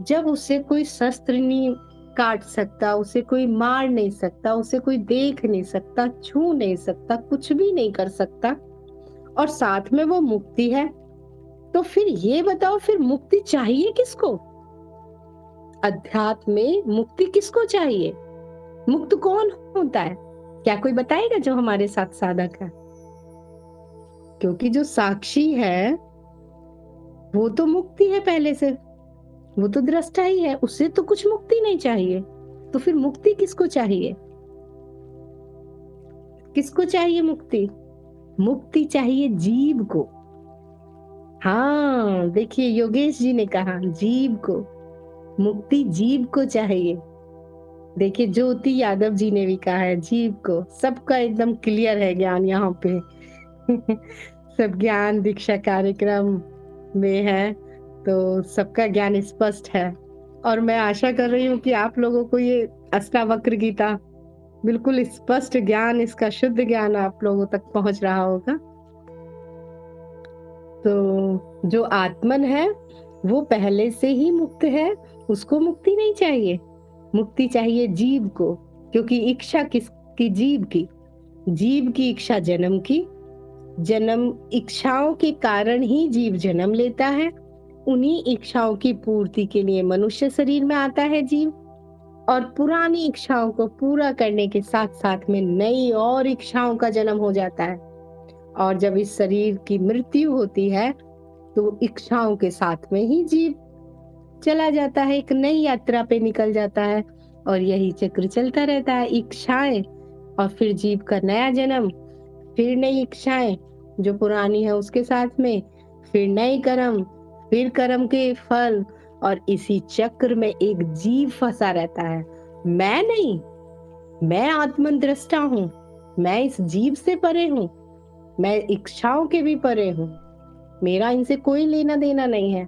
जब उसे कोई शस्त्र नहीं काट सकता, उसे कोई मार नहीं सकता, उसे कोई देख नहीं सकता, छू नहीं सकता, कुछ भी नहीं कर सकता, और साथ में वो मुक्ति है, तो फिर ये बताओ, फिर मुक्ति चाहिए किसको? अध्यात्म में मुक्ति किसको चाहिए? मुक्त कौन होता है? क्या कोई बताएगा जो हमारे साथ साधक है? क्योंकि जो साक्षी है वो तो मुक्ति है पहले से, वो तो दृष्टा ही है, उससे तो कुछ मुक्ति नहीं चाहिए। तो फिर मुक्ति किसको चाहिए? किसको चाहिए मुक्ति? मुक्ति चाहिए जीव को। हाँ, देखिए योगेश जी ने कहा जीव को, मुक्ति जीव को चाहिए। देखिए ज्योति यादव जी ने भी कहा है जीव को। सबका एकदम क्लियर है ज्ञान यहाँ पे। सब ज्ञान दीक्षा कार्यक्रम में है, तो सबका ज्ञान स्पष्ट है। और मैं आशा कर रही हूँ कि आप लोगों को ये अष्टावक्र गीता बिल्कुल स्पष्ट ज्ञान, इसका शुद्ध ज्ञान आप लोगों तक पहुंच रहा होगा। तो जो आत्मन है वो पहले से ही मुक्त है, उसको मुक्ति नहीं चाहिए। मुक्ति चाहिए जीव को, क्योंकि इच्छा किसकी? जीव की। जीव की इच्छा जन्म की, जन्म इच्छाओं के कारण ही जीव जन्म लेता है। उन्हीं इच्छाओं की पूर्ति के लिए मनुष्य शरीर में आता है जीव, और पुरानी इच्छाओं को पूरा करने के साथ साथ में नई और इच्छाओं का जन्म हो जाता है। और जब इस शरीर की मृत्यु होती है तो इच्छाओं के साथ में ही जीव चला जाता है, एक नई यात्रा पे निकल जाता है। और यही चक्र चलता रहता है, इच्छाएं और फिर जीव का नया जन्म, फिर नई इच्छाएं जो पुरानी है उसके साथ में, फिर नए कर्म, फिर कर्म के फल। और इसी चक्र में एक जीव फंसा रहता है। मैं नहीं, मैं आत्मन दृष्टा हूँ, मैं इस जीव से परे हूँ, मैं इच्छाओं के भी परे हूँ, मेरा इनसे कोई लेना देना नहीं है।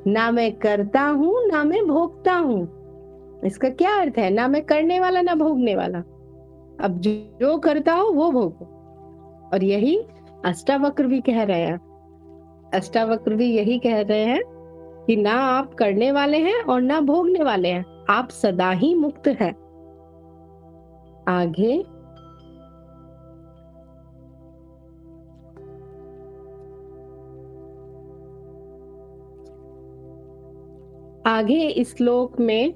ना मैं करता हूँ ना मैं भोगता हूँ। इसका क्या अर्थ है? ना मैं करने वाला ना भोगने वाला। अब जो करता हो वो भोगो। और यही अष्टावक्र भी कह रहे हैं। अष्टावक्र भी यही कह रहे हैं कि ना आप करने वाले हैं और ना भोगने वाले हैं, आप सदा ही मुक्त हैं। आगे इस श्लोक में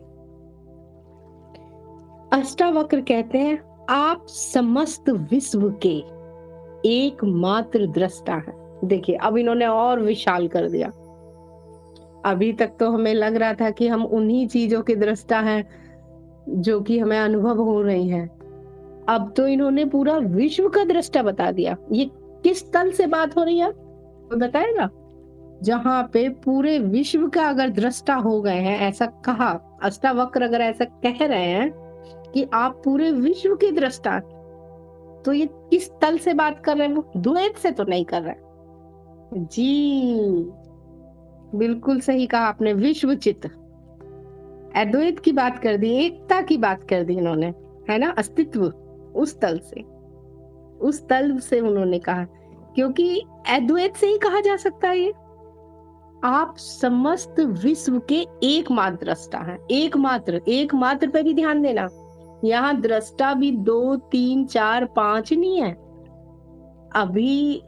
अष्टावक्र कहते हैं, आप समस्त विश्व के एकमात्र दृष्टा हैं। देखिए अब इन्होंने और विशाल कर दिया। अभी तक तो हमें लग रहा था कि हम उन्हीं चीजों के दृष्टा हैं जो कि हमें अनुभव हो रही हैं। अब तो इन्होंने पूरा विश्व का दृष्टा बता दिया। ये किस तल से बात हो रही है तो बताएगा? जहाँ पे पूरे विश्व का अगर दृष्टा हो गए हैं, ऐसा कहा अष्टावक्र, अगर ऐसा कह रहे हैं कि आप पूरे विश्व के दृष्टा, तो ये किस तल से बात कर रहे हैं? वो द्वैत से तो नहीं कर रहे जी। बिल्कुल सही कहा आपने, विश्व चित्त, अद्वैत की बात कर दी, एकता की बात कर दी इन्होंने, है ना, अस्तित्व। उस तल से उन्होंने कहा, क्योंकि अद्वैत से ही कहा जा सकता है ये। आप समस्त विश्व के एकमात्र दृष्टा हैं। एकमात्र पे भी ध्यान देना, यहाँ दृष्टा भी 2 3 4 5 नहीं है। अभी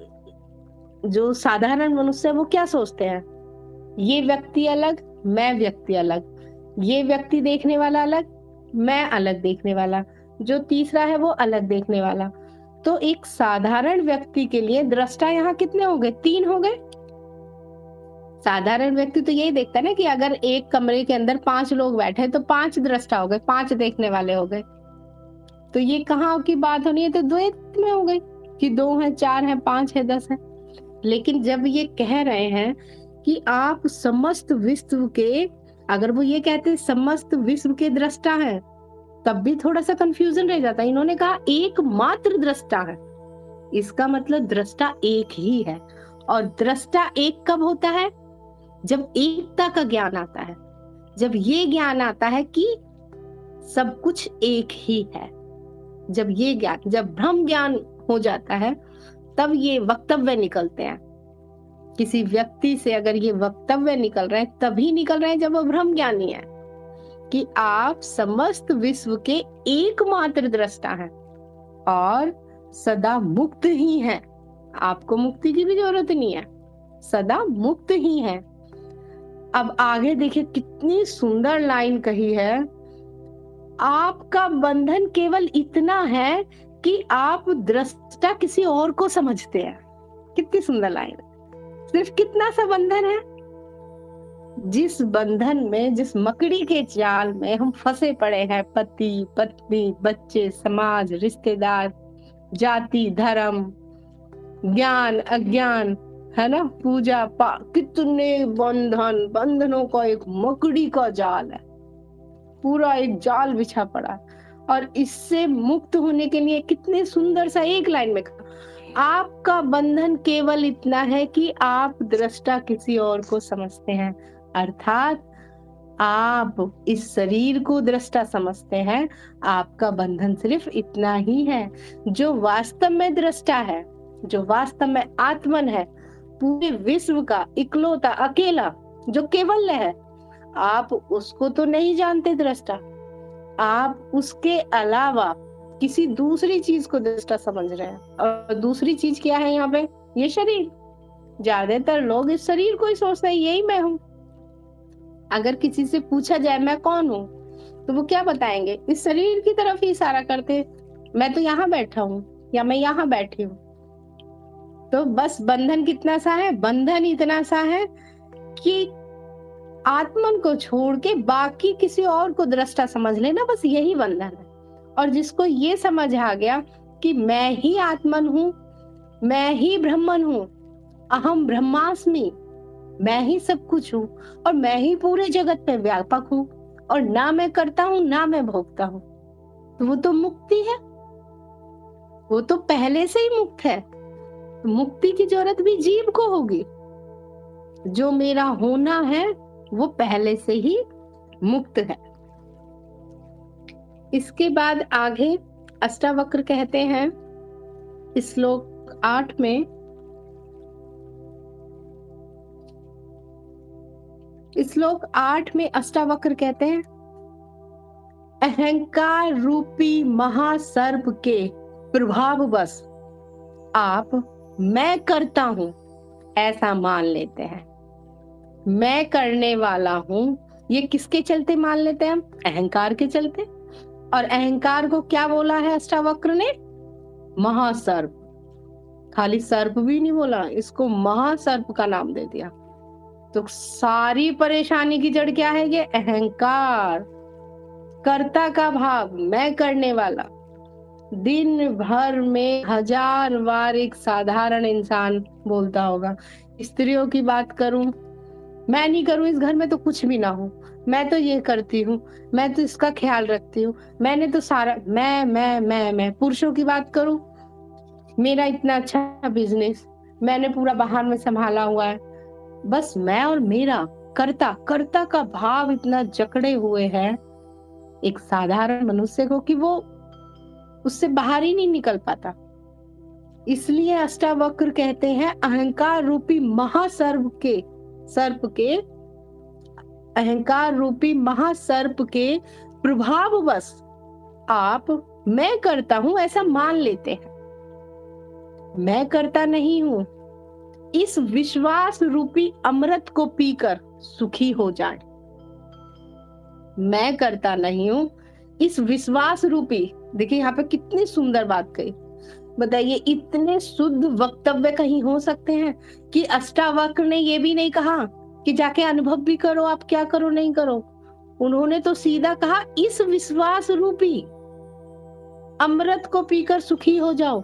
जो साधारण मनुष्य है वो क्या सोचते हैं? ये व्यक्ति अलग, मैं व्यक्ति अलग, ये व्यक्ति देखने वाला अलग, मैं अलग देखने वाला, जो तीसरा है वो अलग देखने वाला। तो एक साधारण व्यक्ति के लिए दृष्टा यहाँ कितने हो गए? 3 हो गए। साधारण व्यक्ति तो यही देखता है ना कि अगर एक कमरे के अंदर 5 लोग बैठे तो 5 दृष्टा हो गए, 5 देखने वाले हो गए। तो ये कहाँ की बात होनी है? तो द्वैत में हो गई कि 2 है, 4 है, 5 है, 10 है। लेकिन जब ये कह रहे हैं कि आप समस्त विश्व के, अगर वो ये कहते समस्त विश्व के दृष्टा हैं, तब भी थोड़ा सा कंफ्यूजन रह जाता है। इन्होंने कहा एकमात्र दृष्टा है, इसका मतलब दृष्टा एक ही है। और दृष्टा एक कब होता है? जब एकता का ज्ञान आता है, जब ये ज्ञान आता है कि सब कुछ एक ही है। जब ये ज्ञान, जब ब्रह्म ज्ञान हो जाता है, तब ये वक्तव्य निकलते हैं। किसी व्यक्ति से अगर ये वक्तव्य निकल रहे हैं, तभी निकल रहे हैं जब वो ब्रह्म ज्ञानी है कि आप समस्त विश्व के एकमात्र दृष्टा हैं और सदा मुक्त ही हैं। आपको मुक्ति की भी जरूरत नहीं है, सदा मुक्त ही हैं। अब आगे देखिए कितनी सुंदर लाइन कही है, आपका बंधन केवल इतना है कि आप दृष्टा किसी और को समझते हैं। कितनी सुंदर लाइन है। सिर्फ कितना सा बंधन है? जिस बंधन में, जिस मकड़ी के जाल में हम फंसे पड़े हैं, पति पत्नी, बच्चे, समाज, रिश्तेदार, जाति, धर्म, ज्ञान, अज्ञान, है ना, पूजा पाठ, कितने बंधनों का एक मकड़ी का जाल है, पूरा एक जाल बिछा पड़ा है। और इससे मुक्त होने के लिए कितने सुंदर सा एक लाइन में कहा, आपका बंधन केवल इतना है कि आप दृष्टा किसी और को समझते हैं, अर्थात आप इस शरीर को दृष्टा समझते हैं। आपका बंधन सिर्फ इतना ही है। जो वास्तव में दृष्टा है, जो वास्तव में आत्मन है, पूरे विश्व का इकलौता अकेला जो केवल है, आप उसको तो नहीं जानते दृष्टा, आप उसके अलावा किसी दूसरी चीज को दृष्टा समझ रहे हैं। और दूसरी चीज क्या है यहाँ पे? ये शरीर। ज्यादातर लोग इस शरीर को ही सोचते हैं यही मैं हूँ। अगर किसी से पूछा जाए मैं कौन हूँ, तो वो क्या बताएंगे? इस शरीर की तरफ ही इशारा करते, मैं तो यहाँ बैठा हूँ या मैं यहाँ बैठी हूँ। तो बस बंधन कितना सा है? बंधन इतना सा है कि आत्मन को छोड़ के बाकी किसी और को दृष्टा समझ लेना, बस यही बंधन है। और जिसको ये समझ आ गया कि मैं ही आत्मन हूँ, मैं ही ब्रह्मन हूँ, अहम ब्रह्मास्मि, मैं ही सब कुछ हूँ और मैं ही पूरे जगत में व्यापक हूँ, और ना मैं करता हूँ ना मैं भोगता हूँ, तो वो तो मुक्ति है, वो तो पहले से ही मुक्त है। मुक्ति की जरूरत भी जीव को होगी। जो मेरा होना है वो पहले से ही मुक्त है। इसके बाद आगे अष्टावक्र कहते हैं श्लोक 8 में, श्लोक 8 में अष्टावक्र कहते हैं, अहंकार रूपी महासर्प के प्रभाववश आप मैं करता हूं ऐसा मान लेते हैं। मैं करने वाला हूं, ये किसके चलते मान लेते हैं हम? अहंकार के चलते। और अहंकार को क्या बोला है अष्टावक्र ने? महासर्प। खाली सर्प भी नहीं बोला, इसको महासर्प का नाम दे दिया। तो सारी परेशानी की जड़ क्या है? ये अहंकार, कर्ता का भाव, मैं करने वाला। दिन भर में 1000 बार एक साधारण इंसान बोलता होगा। स्त्रियों की बात करूं, मैं नहीं करूं इस घर में तो कुछ भी ना हो, मैं तो ये करती हूँ, मैं तो इसका ख्याल रखती हूँ, मैंने तो सारा मैं। पुरुषों की बात करूं, मेरा इतना अच्छा बिजनेस, मैंने पूरा बाहर में संभाला हुआ है, बस मैं और मेरा। कर्ता का भाव इतना जकड़े हुए है एक साधारण मनुष्य को कि वो उससे बाहर ही नहीं निकल पाता। इसलिए अष्टावक्र कहते हैं अहंकार रूपी अहंकार रूपी महासर्प के प्रभाववश आप मैं करता हूं ऐसा मान लेते हैं। मैं करता नहीं हूं, इस विश्वास रूपी अमृत को पीकर सुखी हो जाए। मैं करता नहीं हूं, इस विश्वास रूपी, देखिए यहाँ पे कितनी सुंदर बात कही। बताइए इतने शुद्ध वक्तव्य कहीं हो सकते हैं कि अष्टावक्र ने ये भी नहीं कहा कि जाके अनुभव भी करो, आप क्या करो नहीं करो। उन्होंने तो सीधा कहा इस विश्वास रूपी अमृत को पीकर सुखी हो जाओ।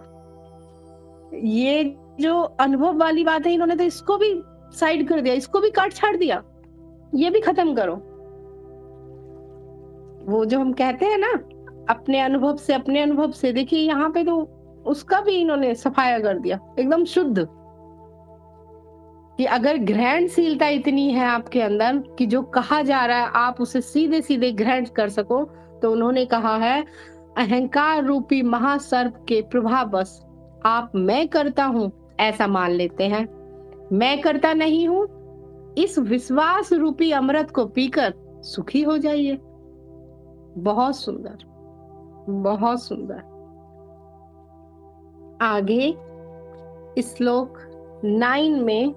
ये जो अनुभव वाली बात है, इन्होंने तो इसको भी साइड कर दिया, इसको भी काट छाड़ दिया, ये भी खत्म करो। वो जो हम कहते हैं ना अपने अनुभव से, देखिए यहाँ पे तो उसका भी इन्होंने सफाया कर दिया, एकदम शुद्ध। कि अगर ग्रहणशीलता इतनी है आपके अंदर कि जो कहा जा रहा है आप उसे सीधे सीधे ग्रहण कर सको, तो उन्होंने कहा है अहंकार रूपी महासर्प के प्रभाववश आप मैं करता हूं ऐसा मान लेते हैं। मैं करता नहीं हूं, इस विश्वास रूपी अमृत को पीकर सुखी हो जाइए। बहुत सुंदर, बहुत सुंदर। आगे श्लोक 9 में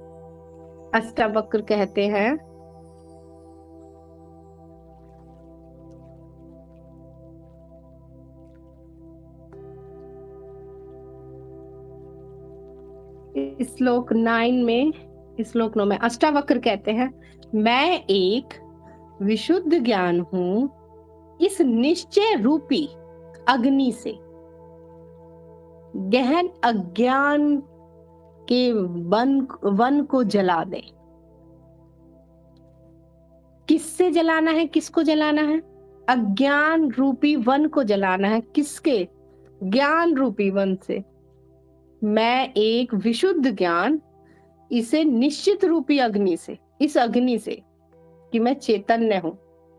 अष्टावक्र कहते हैं, श्लोक 9 में अष्टावक्र कहते हैं, मैं एक विशुद्ध ज्ञान हूं, इस निश्चय रूपी अग्नि से गहन अज्ञान कि वन को जला दे। किससे जलाना है, किसको जलाना है? अज्ञान रूपी वन को जलाना है। किसके? ज्ञान रूपी वन से। मैं एक विशुद्ध ज्ञान, इसे निश्चित रूपी अग्नि से, इस अग्नि से कि मैं चैतन्य हूं,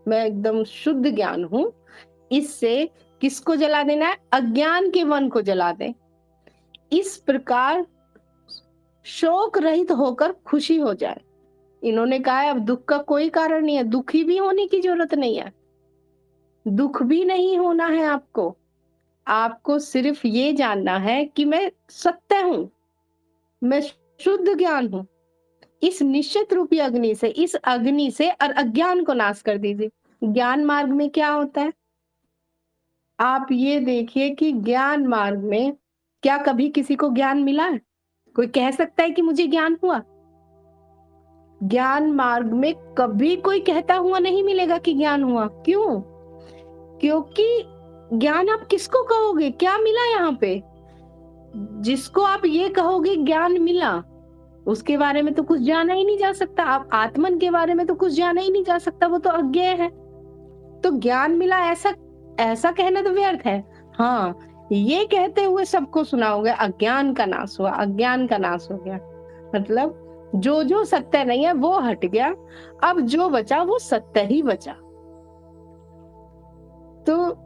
मैं एकदम शुद्ध ज्ञान हूं, इससे किसको जला देना है? अज्ञान के वन को जला दे। इस प्रकार शोक रहित होकर खुशी हो जाए। इन्होंने कहा है अब दुख का कोई कारण नहीं है, दुखी भी होने की जरूरत नहीं है, दुख भी नहीं होना है आपको। आपको सिर्फ ये जानना है कि मैं सत्य हूं, मैं शुद्ध ज्ञान हूं। इस निश्चित रूपी अग्नि से, इस अग्नि से और अज्ञान को नाश कर दीजिए। ज्ञान मार्ग में क्या होता है? आप ये देखिए कि ज्ञान मार्ग में क्या कभी किसी को ज्ञान मिला है? कोई कह सकता है कि मुझे ज्ञान हुआ? ज्ञान मार्ग में कभी कोई कहता हुआ नहीं मिलेगा कि ज्ञान हुआ। क्यों? क्योंकि ज्ञान आप किसको कहोगे? क्या मिला यहाँ पे? जिसको आप ये कहोगे ज्ञान मिला, उसके बारे में तो कुछ जाना ही नहीं जा सकता। आप आत्मन के बारे में तो कुछ जाना ही नहीं जा सकता, वो तो अज्ञेय है। तो ज्ञान मिला ऐसा कहना तो व्यर्थ है। हाँ, ये कहते हुए सबको सुनाओगे अज्ञान का नाश हुआ, अज्ञान का नाश हो गया। मतलब जो जो सत्य नहीं है वो हट गया, अब जो बचा वो सत्य ही बचा। तो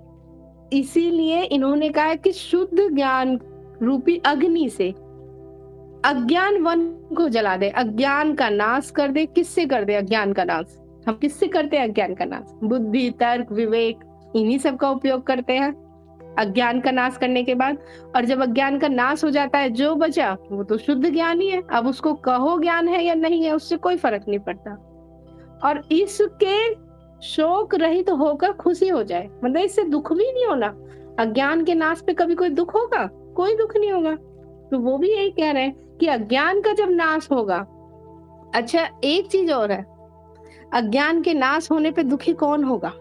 इसीलिए इन्होंने कहा कि शुद्ध ज्ञान रूपी अग्नि से अज्ञान वन को जला दे, अज्ञान का नाश कर दे। किससे कर दे अज्ञान का नाश? हम किससे करते हैं अज्ञान का नाश? बुद्धि, तर्क, विवेक, इन्हीं सब का उपयोग करते हैं अज्ञान का नाश करने के बाद। और जब अज्ञान का नाश हो जाता है, जो बचा वो तो शुद्ध ज्ञान ही है। अब उसको कहो ज्ञान है या नहीं है, उससे कोई फर्क नहीं पड़ता। और इसके शोक रहित होकर खुशी हो जाए, मतलब इससे दुख भी नहीं होना। अज्ञान के नाश पे कभी कोई दुख होगा? कोई दुख नहीं होगा। तो वो भी यही कह रहे हैं कि अज्ञान का जब नाश होगा। अच्छा, एक चीज और है, अज्ञान के नाश होने पे दुखी कौन होगा?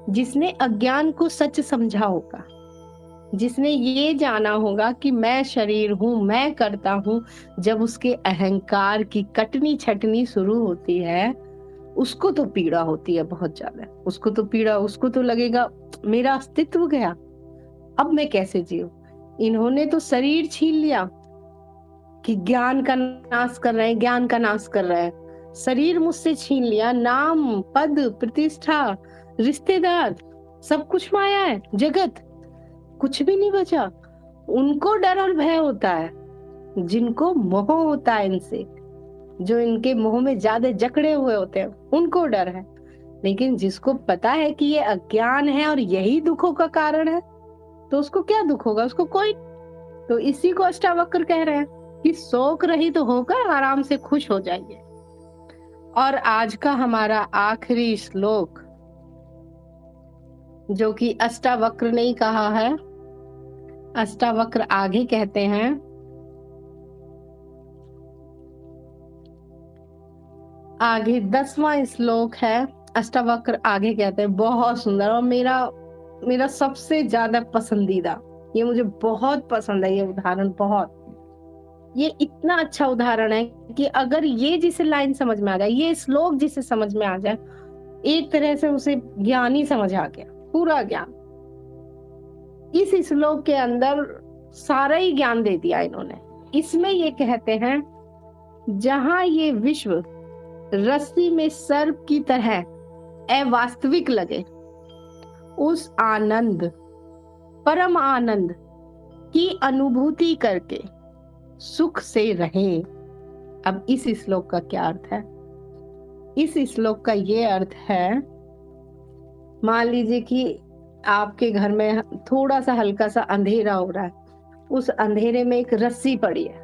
जिसने अज्ञान को सच समझा होगा, जिसने ये जाना होगा कि मैं शरीर हूं, मैं करता हूं। जब उसके अहंकार की कटनी छटनी शुरू होती है, उसको तो पीड़ा होती है बहुत ज्यादा। उसको तो लगेगा मेरा अस्तित्व गया, अब मैं कैसे जीऊं। इन्होंने तो शरीर छीन लिया कि ज्ञान का नाश कर रहे हैं, ज्ञान का नाश कर रहे हैं। शरीर मुझसे छीन लिया, नाम, पद, प्रतिष्ठा, रिश्तेदार, सब कुछ माया है, जगत, कुछ भी नहीं बचा। उनको डर और भय होता है, जिनको मोह होता है इनसे, जो इनके मोह में ज्यादा जकड़े हुए होते हैं, उनको डर है। लेकिन जिसको पता है कि ये अज्ञान है और यही दुखों का कारण है, तो उसको क्या दुख होगा? उसको कोई। तो इसी को अष्टावक्र कह रहे हैं कि शोक रहित तो होकर आराम से खुश हो जाइए। और आज का हमारा आखिरी श्लोक, जो कि अष्टावक्र ने ही कहा है, अष्टावक्र आगे कहते हैं, आगे 10वां श्लोक है। अष्टावक्र आगे कहते हैं, बहुत सुंदर, और मेरा सबसे ज्यादा पसंदीदा, ये मुझे बहुत पसंद है ये उदाहरण। बहुत, ये इतना अच्छा उदाहरण है कि अगर ये जिसे लाइन समझ में आ जाए, ये श्लोक जिसे समझ में आ जाए, एक तरह से उसे ज्ञान ही समझ आ गया, पूरा ज्ञान। इस श्लोक के अंदर सारा ही ज्ञान दे दिया इन्होंने। इसमें ये कहते हैं, जहां ये विश्व रस्सी में सर्प की तरह अवास्तविक लगे, उस आनंद, परम आनंद की अनुभूति करके सुख से रहे। अब इस श्लोक का क्या अर्थ है? इस श्लोक का ये अर्थ है, मान लीजिए कि आपके घर में थोड़ा सा हल्का सा अंधेरा हो रहा है, उस अंधेरे में एक रस्सी पड़ी है,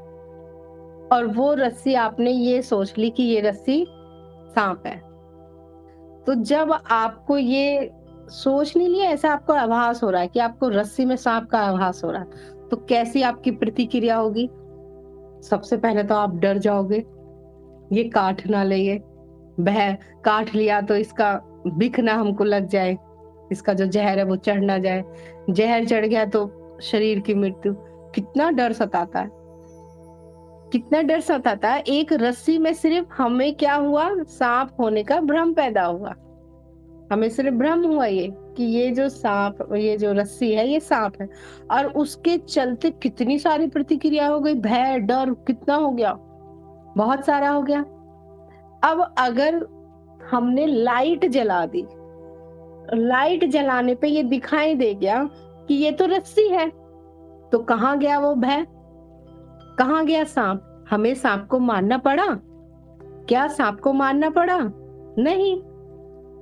और वो रस्सी आपने ये सोच ली कि ये रस्सी सांप है। तो जब आपको ये सोच नहीं लिया, ऐसा आपको आभास हो रहा है कि आपको रस्सी में सांप का आभास हो रहा है, तो कैसी आपकी प्रतिक्रिया होगी? सबसे पहले तो आप डर जाओगे, ये काट ना ले, ये काट लिया तो इसका बिख ना हमको लग जाए, इसका जो जहर है वो चढ़ ना जाए, जहर चढ़ गया तो शरीर की मृत्यु। कितना डर सताता है। कितना डर सताता है। एक रस्सी में सिर्फ हमें क्या हुआ, सांप होने का भ्रम पैदा हुआ। हमें सिर्फ भ्रम हुआ ये कि ये जो सांप, ये जो रस्सी है ये सांप है, और उसके चलते कितनी सारी प्रतिक्रिया हो गई, भय डर कितना हो गया, बहुत सारा हो गया। अब अगर हमने लाइट जला दी, लाइट जलाने पे ये दिखाई दे गया कि ये तो रस्सी है, तो कहाँ गया वो भय, कहाँ गया सांप? हमें सांप को मारना पड़ा? क्या सांप को मारना पड़ा? नहीं,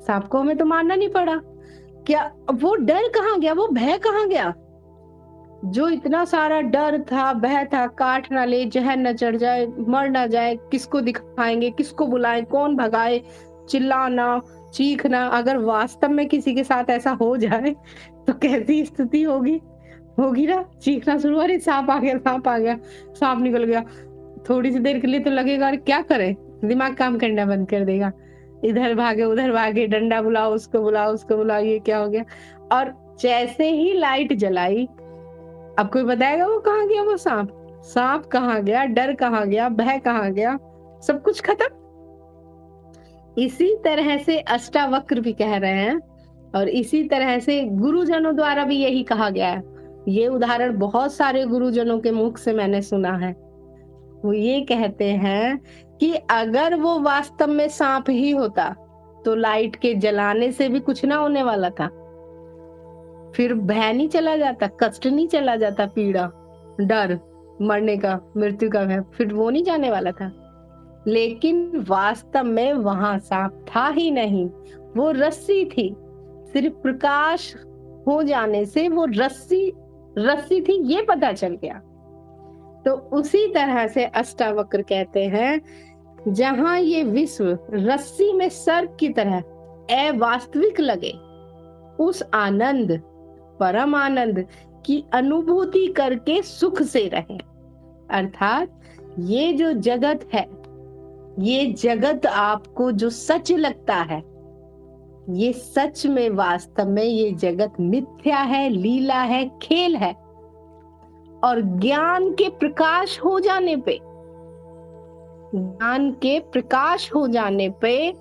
सांप को हमें तो मारना नहीं पड़ा। क्या वो डर कहाँ गया, वो भय कहाँ गया? जो इतना सारा डर था, भय था, काट ना ले, जहर न चढ़ जाए, मर ना जाए, किसको दिखाएंगे, किसको बुलाएं, कौन भगाए, चिल्लाना, चीखना, अगर वास्तव में किसी के साथ ऐसा हो जाए तो कैसी स्थिति होगी, होगी ना, चीखना शुरू, अरे सांप आ गया, सांप आ गया, सांप निकल गया। थोड़ी सी देर के लिए तो लगेगा अरे क्या करें, दिमाग काम करना बंद कर देगा, इधर भागे उधर भागे, डंडा बुलाओ, उसको बुलाओ, उसको बुलाओ, ये क्या हो गया। और जैसे ही लाइट जलाई, अब कोई बताएगा वो कहाँ गया, वो सांप, सांप कहाँ गया, डर कहाँ गया, भय कहाँ गया, सब कुछ खत्म। इसी तरह से अष्टावक्र भी कह रहे हैं, और इसी तरह से गुरुजनों द्वारा भी यही कहा गया है। ये उदाहरण बहुत सारे गुरुजनों के मुख से मैंने सुना है। वो ये कहते हैं कि अगर वो वास्तव में सांप ही होता तो लाइट के जलाने से भी कुछ ना होने वाला था, फिर भय नहीं चला जाता, कष्ट नहीं चला जाता, पीड़ा, डर, मरने का, मृत्यु का भय, फिर वो नहीं जाने वाला था। लेकिन वास्तव में वहां सांप था ही नहीं, वो रस्सी थी। सिर्फ प्रकाश हो जाने से वो रस्सी थी, ये पता चल गया। तो उसी तरह से अष्टावक्र कहते हैं, जहां ये विश्व रस्सी में सर्प की तरह अवास्तविक लगे, उस आनंद, परम आनंद की अनुभूति करके सुख से रहे। अर्थात ये जो जगत है, ये जगत आपको जो सच लगता है, ये सच में वास्तव में ये जगत मिथ्या है, लीला है, खेल है। और ज्ञान के प्रकाश हो जाने पे, ज्ञान के प्रकाश हो जाने पे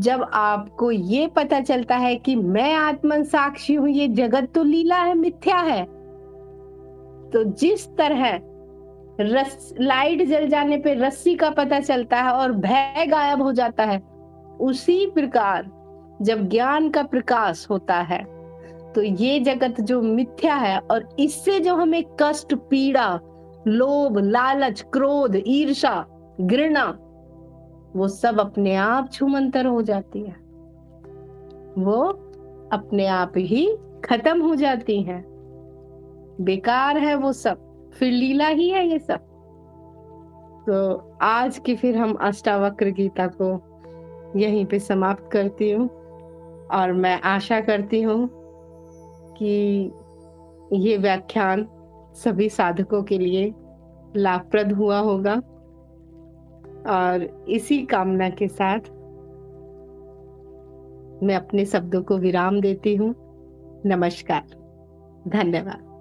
जब आपको ये पता चलता है कि मैं आत्मन साक्षी हूं, ये जगत तो लीला है, मिथ्या है, तो जिस तरह लाइट जल जाने पे रस्सी का पता चलता है और भय गायब हो जाता है, उसी प्रकार जब ज्ञान का प्रकाश होता है तो ये जगत जो मिथ्या है और इससे जो हमें कष्ट, पीड़ा, लोभ, लालच, क्रोध, ईर्ष्या, घृणा, वो सब अपने आप छूमंतर हो जाती है, वो अपने आप ही खत्म हो जाती हैं, बेकार है वो सब, फिर लीला ही है ये सब। तो आज की फिर हम अष्टावक्र गीता को यहीं पे समाप्त करती हूँ, और मैं आशा करती हूँ कि ये व्याख्यान सभी साधकों के लिए लाभप्रद हुआ होगा। और इसी कामना के साथ मैं अपने शब्दों को विराम देती हूँ। नमस्कार, धन्यवाद।